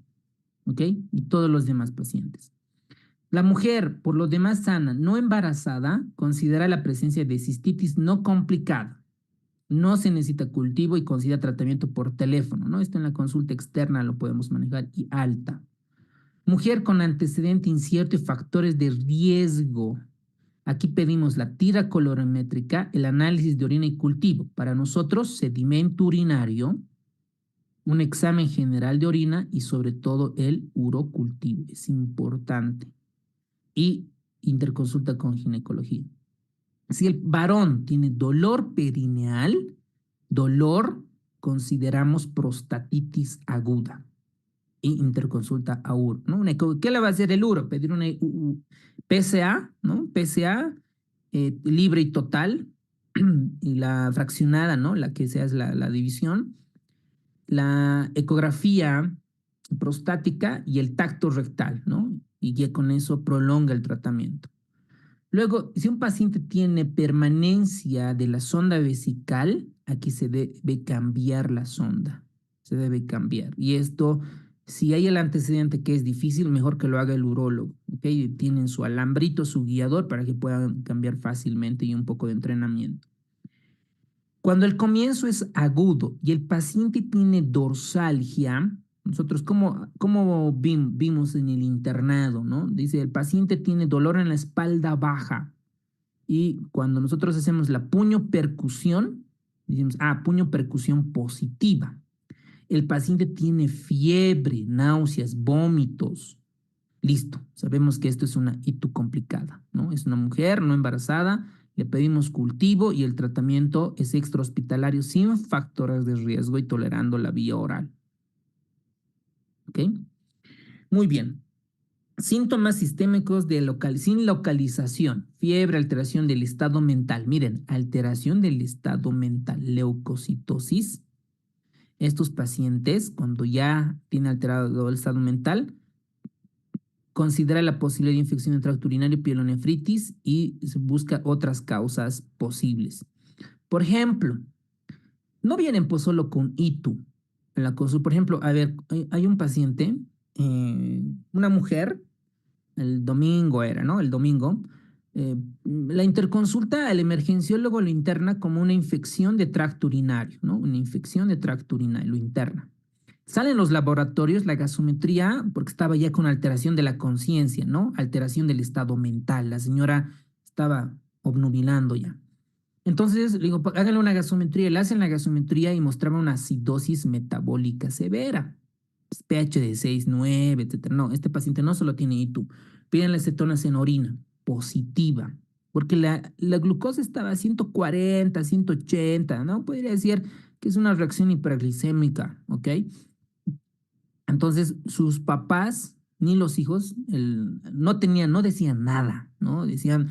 S1: ¿ok? Y todos los demás pacientes. La mujer, por lo demás sana, no embarazada, considera la presencia de cistitis no complicada. No se necesita cultivo y considera tratamiento por teléfono, ¿no? Esto en la consulta externa lo podemos manejar, y alta. Mujer con antecedente incierto y factores de riesgo. Aquí pedimos la tira colorimétrica, el análisis de orina y cultivo. Para nosotros, sedimento urinario, un examen general de orina y sobre todo el urocultivo. Es importante. Y interconsulta con ginecología. Si el varón tiene dolor perineal, consideramos prostatitis aguda y interconsulta a uro, ¿no? ¿Qué le va a hacer el uro? Pedir una PSA, ¿no? PSA libre y total, y la fraccionada, ¿no? La que sea es la división, la ecografía prostática y el tacto rectal, ¿no? Y que con eso prolonga el tratamiento. Luego, si un paciente tiene permanencia de la sonda vesical, aquí se debe cambiar la sonda. Se debe cambiar. Y esto, si hay el antecedente que es difícil, mejor que lo haga el urólogo. ¿Okay? Tienen su alambrito, su guiador, para que puedan cambiar fácilmente y un poco de entrenamiento. Cuando el comienzo es agudo y el paciente tiene dorsalgia, nosotros como vimos en el internado, ¿no? Dice, el paciente tiene dolor en la espalda baja. Y cuando nosotros hacemos la puño percusión, decimos, puño percusión positiva. El paciente tiene fiebre, náuseas, vómitos. Listo, sabemos que esto es una ITU complicada, ¿no? Es una mujer no embarazada, le pedimos cultivo y el tratamiento es extrahospitalario sin factores de riesgo y tolerando la vía oral. ¿Ok? Muy bien. Síntomas sistémicos sin localización. Fiebre, alteración del estado mental. Miren, alteración del estado mental, leucocitosis. Estos pacientes, cuando ya tienen alterado el estado mental, considera la posibilidad de infección de tracto urinario, pielonefritis y se busca otras causas posibles. Por ejemplo, no vienen pues solo con ITU. En la consulta, por ejemplo, a ver, hay un paciente, una mujer, el domingo era, ¿no? El domingo, la interconsulta, el emergenciólogo lo interna como una infección de tracto urinario, ¿no? Una infección de tracto urinario, lo interna. Salen los laboratorios, la gasometría, porque estaba ya con alteración de la conciencia, ¿no? Alteración del estado mental. La señora estaba obnubilando ya. Entonces, le digo, háganle una gasometría. Le hacen la gasometría y mostraba una acidosis metabólica severa. pH de 6, 9, etcétera. No, este paciente no solo tiene ITU. Pídenle cetonas en orina, positiva. Porque la glucosa estaba a 140, 180, ¿no? Podría decir que es una reacción hiperglicémica, ¿ok? Entonces, sus papás ni los hijos no decían nada, ¿no? Decían,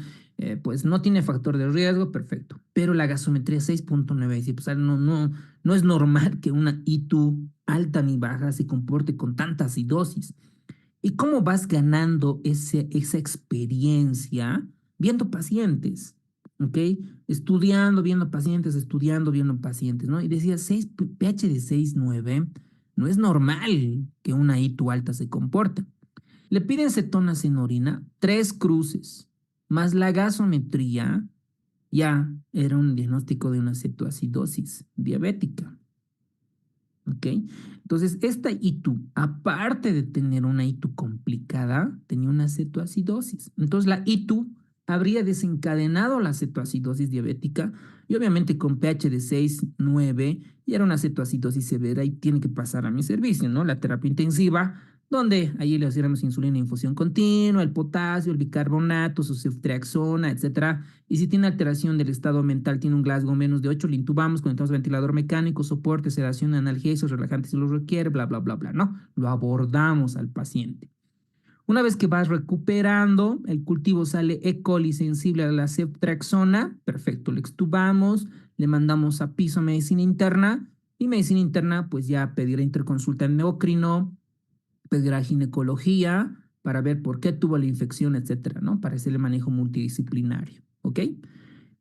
S1: pues no tiene factor de riesgo, perfecto. Pero la gasometría 6.9, dice, pues no es normal que una ITU alta ni baja se comporte con tanta acidosis. ¿Y cómo vas ganando esa experiencia viendo pacientes? ¿Ok? Estudiando, viendo pacientes, estudiando, viendo pacientes, ¿no? Y decía, pH de 6.9, no es normal que una ITU alta se comporte. Le piden cetonas en orina, 3 cruces, más la gasometría, ya era un diagnóstico de una cetoacidosis diabética. ¿Ok? Entonces, esta ITU, aparte de tener una ITU complicada, tenía una cetoacidosis. Entonces, la ITU habría desencadenado la cetoacidosis diabética y obviamente con pH de 6, 9, y era una cetoacidosis severa y tiene que pasar a mi servicio, ¿no? La terapia intensiva, donde allí le hacíamos insulina, infusión continua, el potasio, el bicarbonato, su ceftriaxona, etcétera. Y si tiene alteración del estado mental, tiene un Glasgow menos de 8, le intubamos, conectamos ventilador mecánico, soporte, sedación, analgésicos, relajantes si lo requiere, bla, bla, bla, bla, ¿no? Lo abordamos al paciente. Una vez que vas recuperando, el cultivo sale E. coli sensible a la ceftriaxona, perfecto, le extubamos, le mandamos a piso medicina interna, y medicina interna pues ya pedirá interconsulta endocrino, pedirá ginecología para ver por qué tuvo la infección, etcétera, ¿no? Para hacerle manejo multidisciplinario, ¿ok?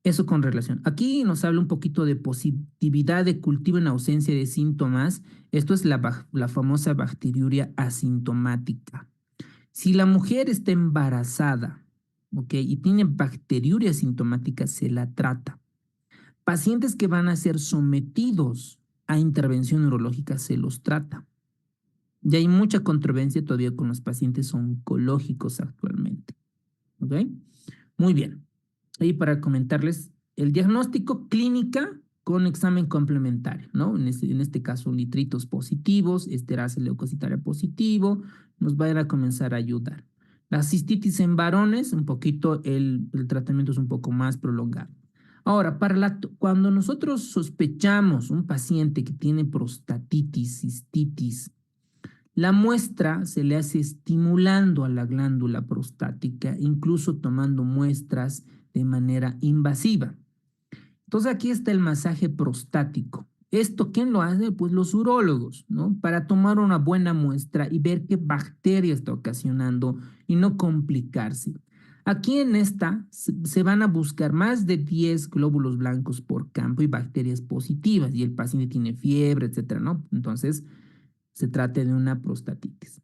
S1: Eso con relación. Aquí nos habla un poquito de positividad de cultivo en ausencia de síntomas. Esto es la famosa bacteriuria asintomática. Si la mujer está embarazada, ¿ok? Y tiene bacteriuria asintomática, se la trata. Pacientes que van a ser sometidos a intervención neurológica, se los trata. Y hay mucha controversia todavía con los pacientes oncológicos actualmente. ¿Ok? Muy bien. Y para comentarles el diagnóstico clínica con examen complementario, ¿no? En este caso, nitritos positivos, esterasa leucocitaria positivo, nos van a comenzar a ayudar. La cistitis en varones, un poquito, el tratamiento es un poco más prolongado. Ahora, cuando nosotros sospechamos un paciente que tiene prostatitis, cistitis, la muestra se le hace estimulando a la glándula prostática, incluso tomando muestras de manera invasiva. Entonces aquí está el masaje prostático. ¿Esto quién lo hace? Pues los urólogos, ¿no? Para tomar una buena muestra y ver qué bacteria está ocasionando y no complicarse. Aquí en esta se van a buscar más de 10 glóbulos blancos por campo y bacterias positivas, y el paciente tiene fiebre, etcétera, ¿no? Entonces se trata de una prostatitis.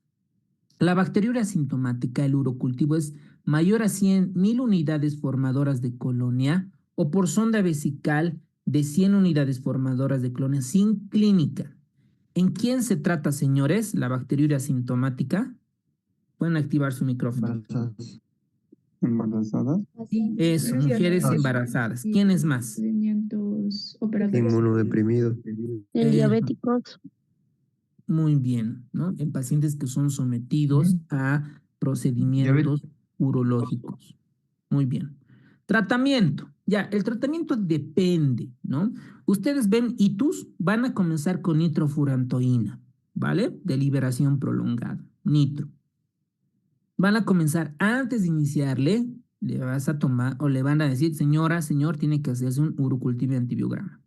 S1: La bacteriuria asintomática, el urocultivo, es mayor a 100,000 unidades formadoras de colonia o por sonda vesical de 100 unidades formadoras de colonia sin clínica. ¿En quién se trata, señores, la bacteriuria asintomática? Pueden activar su micrófono.
S7: Embarazadas.
S1: Eso, mujeres embarazadas. ¿Quién es más?
S5: Inmunodeprimidos.
S8: En diabéticos.
S1: Muy bien, ¿no? En pacientes que son sometidos a procedimientos urológicos. Muy bien. Tratamiento. Ya, el tratamiento depende, ¿no? Ustedes ven ITUS, van a comenzar con nitrofurantoína, ¿vale? De liberación prolongada, nitro. Van a comenzar antes de iniciarle, le vas a tomar o le van a decir, señora, señor, tiene que hacerse un urocultivo antibiograma.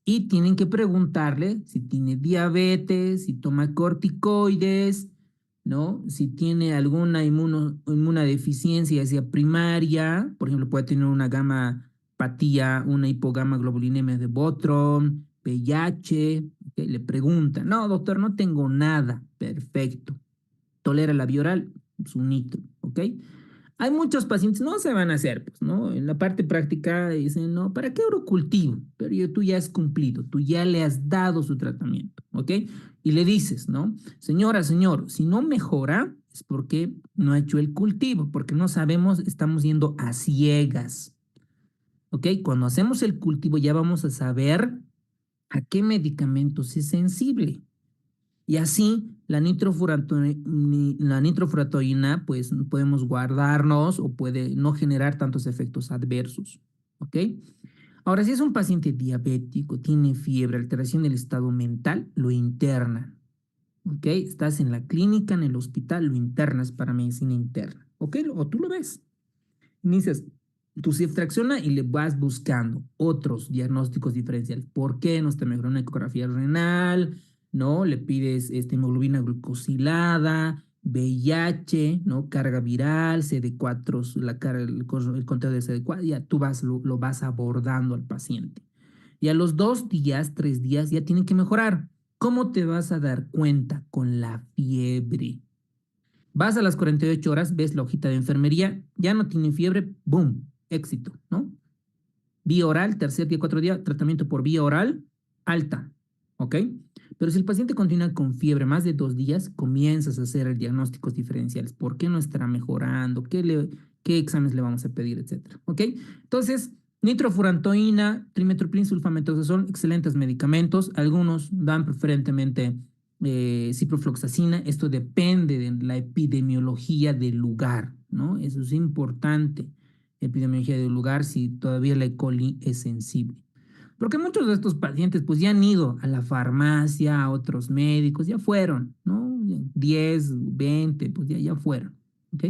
S1: Y tienen que preguntarle si tiene diabetes, si toma corticoides, ¿no? Si tiene alguna inmunodeficiencia, ya sea primaria, por ejemplo, puede tener una gamapatía, una hipogama-globulinemia de Botrom, VIH, ¿okay? Le preguntan, no, doctor, no tengo nada, perfecto. Tolera la bioral, su nitro, ¿ok? Hay muchos pacientes, no se van a hacer, pues, ¿no? En la parte práctica dicen, no, ¿para qué urocultivo? Pero tú ya has cumplido, tú ya le has dado su tratamiento, ¿ok? Y le dices, ¿no? Señora, señor, si no mejora es porque no ha hecho el cultivo, porque no sabemos, estamos yendo a ciegas. ¿Ok? Cuando hacemos el cultivo ya vamos a saber a qué medicamentos es sensible. Y así la nitrofuratoína, pues podemos guardarnos o puede no generar tantos efectos adversos. ¿Ok? Ahora, si es un paciente diabético, tiene fiebre, alteración del estado mental, lo internan. ¿Ok? Estás en la clínica, en el hospital, lo internas para medicina interna. ¿Ok? O tú lo ves. Inicias tu ceftriaxona y le vas buscando otros diagnósticos diferenciales. ¿Por qué no está mejorando una ecografía renal? ¿No? Le pides hemoglobina glucosilada, VIH, ¿no? Carga viral, CD4, el conteo de CD4, ya tú lo vas abordando al paciente. Y a los 2 días, 3 días, ya tienen que mejorar. ¿Cómo te vas a dar cuenta? Con la fiebre. Vas a las 48 horas, ves la hojita de enfermería, ya no tiene fiebre, ¡boom! Éxito, ¿no? Vía oral, tercer día, 4 días, tratamiento por vía oral, alta, ¿ok? Pero si el paciente continúa con fiebre más de 2 días, comienzas a hacer diagnósticos diferenciales. ¿Por qué no estará mejorando? ¿Qué exámenes le vamos a pedir, etcétera? ¿Ok? Entonces, nitrofurantoína, trimethoprim, sulfamethoxazol, excelentes medicamentos. Algunos dan preferentemente ciprofloxacina. Esto depende de la epidemiología del lugar, ¿no? Eso es importante. Epidemiología del lugar, si todavía la E. coli es sensible. Porque muchos de estos pacientes pues ya han ido a la farmacia, a otros médicos, ya fueron, ¿no? 10, 20, pues ya fueron, ¿ok?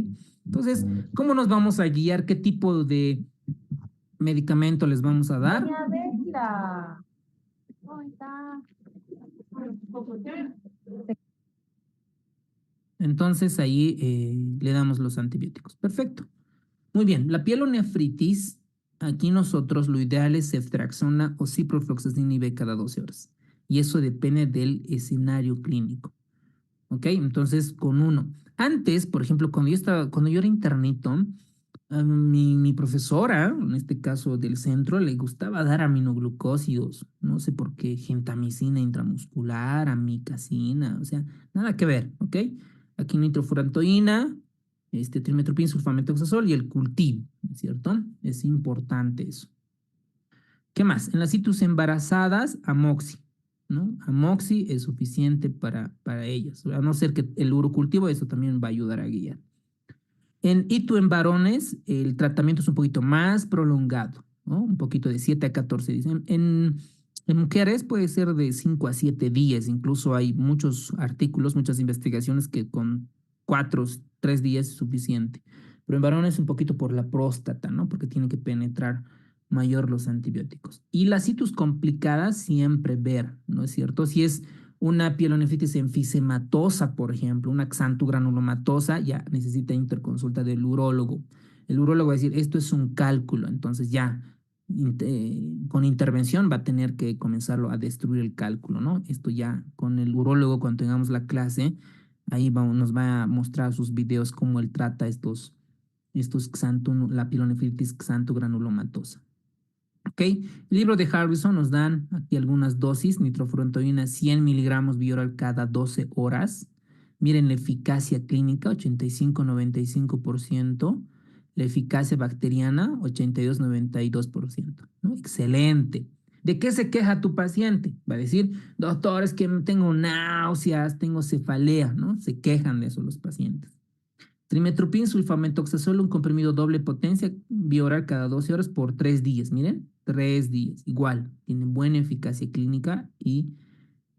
S1: Entonces, ¿cómo nos vamos a guiar? ¿Qué tipo de medicamento les vamos a dar?
S4: Doña Betla. ¿Cómo está?
S1: Entonces ahí le damos los antibióticos. Perfecto. Muy bien, la pielonefritis, aquí nosotros lo ideal es ceftriaxona o ciprofloxacina IV cada 12 horas. Y eso depende del escenario clínico. ¿Ok? Entonces, con uno. Antes, por ejemplo, cuando yo era internito, a mi profesora, en este caso del centro, le gustaba dar aminoglucósidos. No sé por qué, gentamicina intramuscular, amicacina, o sea, nada que ver, ¿ok? Aquí nitrofurantoína, trimethoprim, sulfamethoxazol y el cultivo, ¿no es cierto? Es importante eso. ¿Qué más? En las citus embarazadas, amoxi, ¿no? Amoxi es suficiente para ellas, a no ser que el urocultivo, eso también va a ayudar a guiar. En en varones, el tratamiento es un poquito más prolongado, ¿no? Un poquito de 7 a 14 días. En mujeres puede ser de 5 a 7 días, incluso hay muchos artículos, muchas investigaciones que con 4, 3 días es suficiente. Pero en varones un poquito por la próstata, ¿no? Porque tienen que penetrar mayor los antibióticos. Y las citus complicadas siempre ver, ¿no es cierto? Si es una pielonefritis enfisematosa, por ejemplo, una xantogranulomatosa, ya necesita interconsulta del urólogo. El urólogo va a decir, esto es un cálculo, entonces ya con intervención va a tener que comenzarlo a destruir el cálculo, ¿no? Esto ya con el urólogo, cuando tengamos la clase, ahí nos va a mostrar sus videos cómo él trata la pielonefritis xantogranulomatosa. ¿Ok? El libro de Harrison nos dan aquí algunas dosis, nitrofurantoína 100 miligramos vía oral cada 12 horas. Miren la eficacia clínica, 85-95%. La eficacia bacteriana, 82-92%. ¿No? Excelente. ¿De qué se queja tu paciente? Va a decir, doctor, es que tengo náuseas, tengo cefalea, ¿no? Se quejan de eso los pacientes. Trimethoprim, sulfamethoxazol, un comprimido doble potencia, vía oral cada 12 horas por 3 días. Miren, 3 días. Igual, tiene buena eficacia clínica y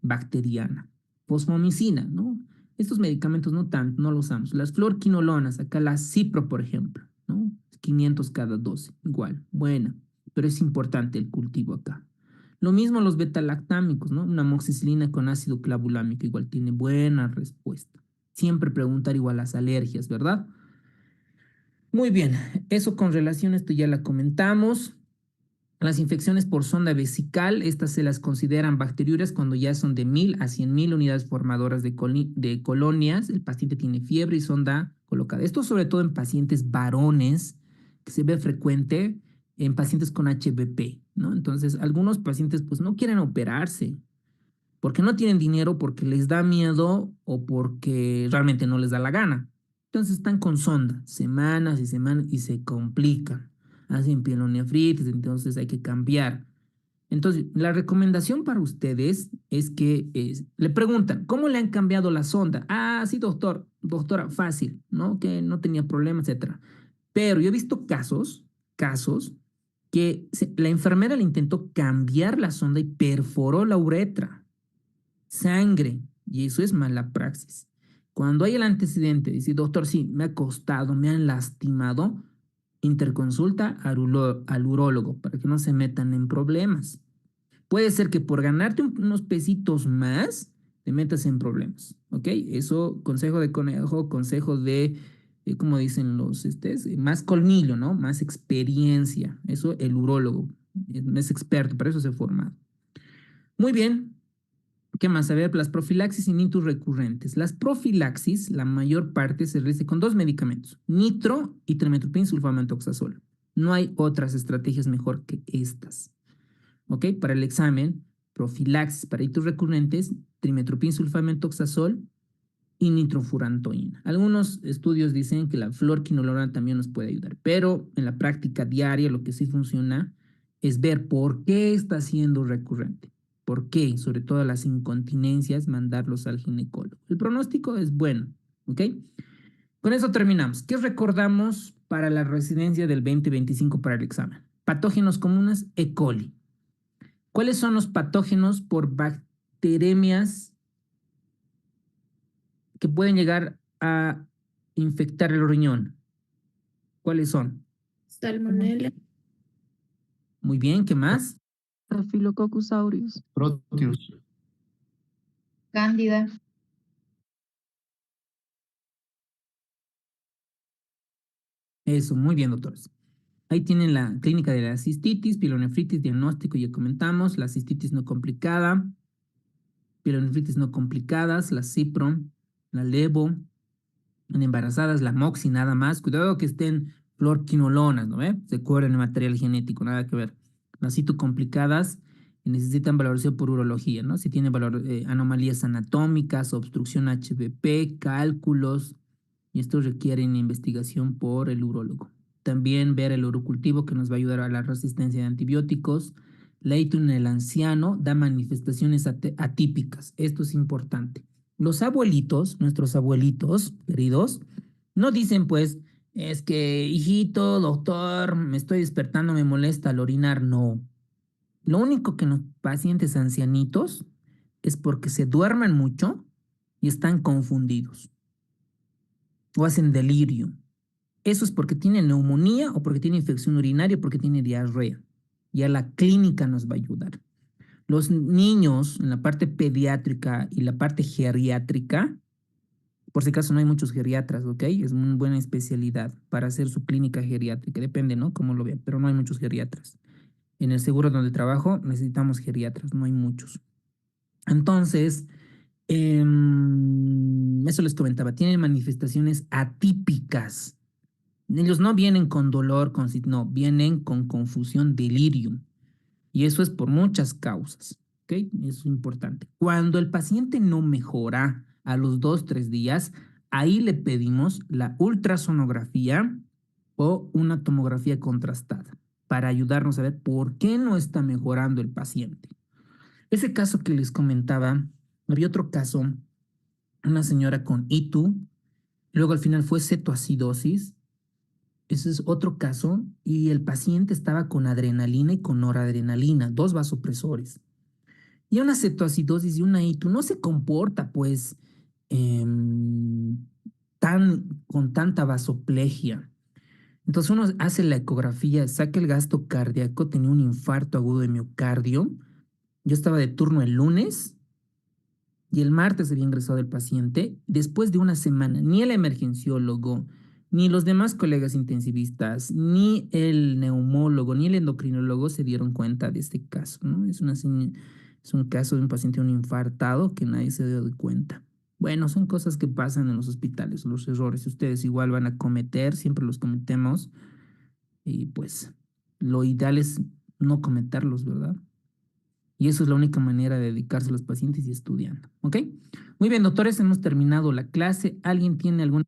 S1: bacteriana. Fosfomicina, ¿no? Estos medicamentos no los usamos. Las fluorquinolonas, acá la Cipro, por ejemplo, ¿no? 500 cada 12, igual, buena. Pero es importante el cultivo acá. Lo mismo los betalactámicos, ¿no? Una amoxicilina con ácido clavulámico, igual tiene buena respuesta. Siempre preguntar igual las alergias, ¿verdad? Muy bien, eso con relación a esto ya la comentamos. Las infecciones por sonda vesical, estas se las consideran bacteriurias cuando ya son de 1000 a 100.000 unidades formadoras de colonias. El paciente tiene fiebre y sonda colocada. Esto sobre todo en pacientes varones, que se ve frecuente en pacientes con HBP, ¿no? Entonces, algunos pacientes pues no quieren operarse, Porque no tienen dinero, porque les da miedo o porque realmente no les da la gana. Entonces están con sonda, semanas y semanas y se complican. Hacen pielonefritis, entonces hay que cambiar. Entonces, la recomendación para ustedes es que le preguntan, ¿cómo le han cambiado la sonda? Ah, sí, doctor, doctora, fácil, ¿no? Que no tenía problemas, etcétera. Pero yo he visto casos que la enfermera le intentó cambiar la sonda y perforó la uretra, sangre, y eso es mala praxis. Cuando hay el antecedente, dice, doctor, sí, me ha costado, me han lastimado, interconsulta al urólogo para que no se metan en problemas. Puede ser que por ganarte unos pesitos más, te metas en problemas, ¿ok? Eso, consejo de conejo, consejo de, como dicen los, más colmillo, ¿no? Más experiencia. Eso el urólogo es experto, para eso se forma. Muy bien. ¿Qué más? A ver, las profilaxis y nitros recurrentes. Las profilaxis, la mayor parte se realiza con dos medicamentos, nitro y trimethoprim sulfamethoxazol. No hay otras estrategias mejor que estas. ¿Ok? Para el examen, profilaxis para hitos recurrentes, trimethoprim sulfamethoxazol y nitrofurantoína. Algunos estudios dicen que la fluorquinolona también nos puede ayudar, pero en la práctica diaria lo que sí funciona es ver por qué está siendo recurrente. ¿Por qué? Sobre todo las incontinencias, mandarlos al ginecólogo. El pronóstico es bueno, ¿ok? Con eso terminamos. ¿Qué recordamos para la residencia del 2025 para el examen? Patógenos comunes, E. coli. ¿Cuáles son los patógenos por bacteremias que pueden llegar a infectar el riñón? ¿Cuáles son?
S8: Salmonella.
S1: Muy bien, ¿qué más?
S8: Staphylococcus aureus.
S2: Proteus.
S4: Cándida.
S1: Eso, muy bien, doctores. Ahí tienen la clínica de la cistitis, pielonefritis, diagnóstico, ya comentamos, la cistitis no complicada, pielonefritis no complicadas, la cipro, la levo, en embarazadas, la moxi nada más. Cuidado que estén fluorquinolonas, ¿no ve? Se cubren el material genético, nada que ver. Las citocomplicadas necesitan valoración por urología, ¿no? Si tienen anomalías anatómicas, obstrucción HBP, cálculos, y esto requieren investigación por el urólogo. También ver el urocultivo que nos va a ayudar a la resistencia de antibióticos. Leighton en el anciano da manifestaciones atípicas. Esto es importante. Los abuelitos, nuestros abuelitos queridos, no dicen pues, es que hijito, doctor, me estoy despertando, me molesta al orinar. No. Lo único que los pacientes ancianitos es porque se duermen mucho y están confundidos o hacen delirio. Eso es porque tiene neumonía o porque tiene infección urinaria o porque tiene diarrea. Ya la clínica nos va a ayudar. Los niños en la parte pediátrica y la parte geriátrica, por si acaso no hay muchos geriatras, ¿ok? Es una buena especialidad para hacer su clínica geriátrica. Depende, ¿no? Cómo lo vean, pero no hay muchos geriatras. En el seguro donde trabajo necesitamos geriatras, no hay muchos. Entonces, eso les comentaba, tienen manifestaciones atípicas. Ellos no vienen con dolor, no, vienen con confusión, delirium. Y eso es por muchas causas, ¿ok? Eso es importante. Cuando el paciente no mejora a los 2, 3 días, ahí le pedimos la ultrasonografía o una tomografía contrastada para ayudarnos a ver por qué no está mejorando el paciente. Ese caso que les comentaba, había otro caso, una señora con ITU, luego al final fue cetoacidosis. Ese es otro caso y el paciente estaba con adrenalina y con noradrenalina, dos vasopresores. Y una cetoacidosis y una ITU no se comporta pues con tanta vasoplegia. Entonces uno hace la ecografía, saca el gasto cardíaco, tenía un infarto agudo de miocardio. Yo estaba de turno el lunes y el martes había ingresado el paciente. Después de una semana, ni el emergenciólogo, ni los demás colegas intensivistas, ni el neumólogo, ni el endocrinólogo se dieron cuenta de este caso, ¿no? Es un caso de un paciente un infartado que nadie se dio de cuenta. Bueno, son cosas que pasan en los hospitales, los errores. Ustedes igual van a cometer, siempre los cometemos. Y pues lo ideal es no cometerlos, ¿verdad? Y eso es la única manera de dedicarse a los pacientes y estudiando. ¿Ok? Muy bien, doctores, hemos terminado la clase. ¿Alguien tiene alguna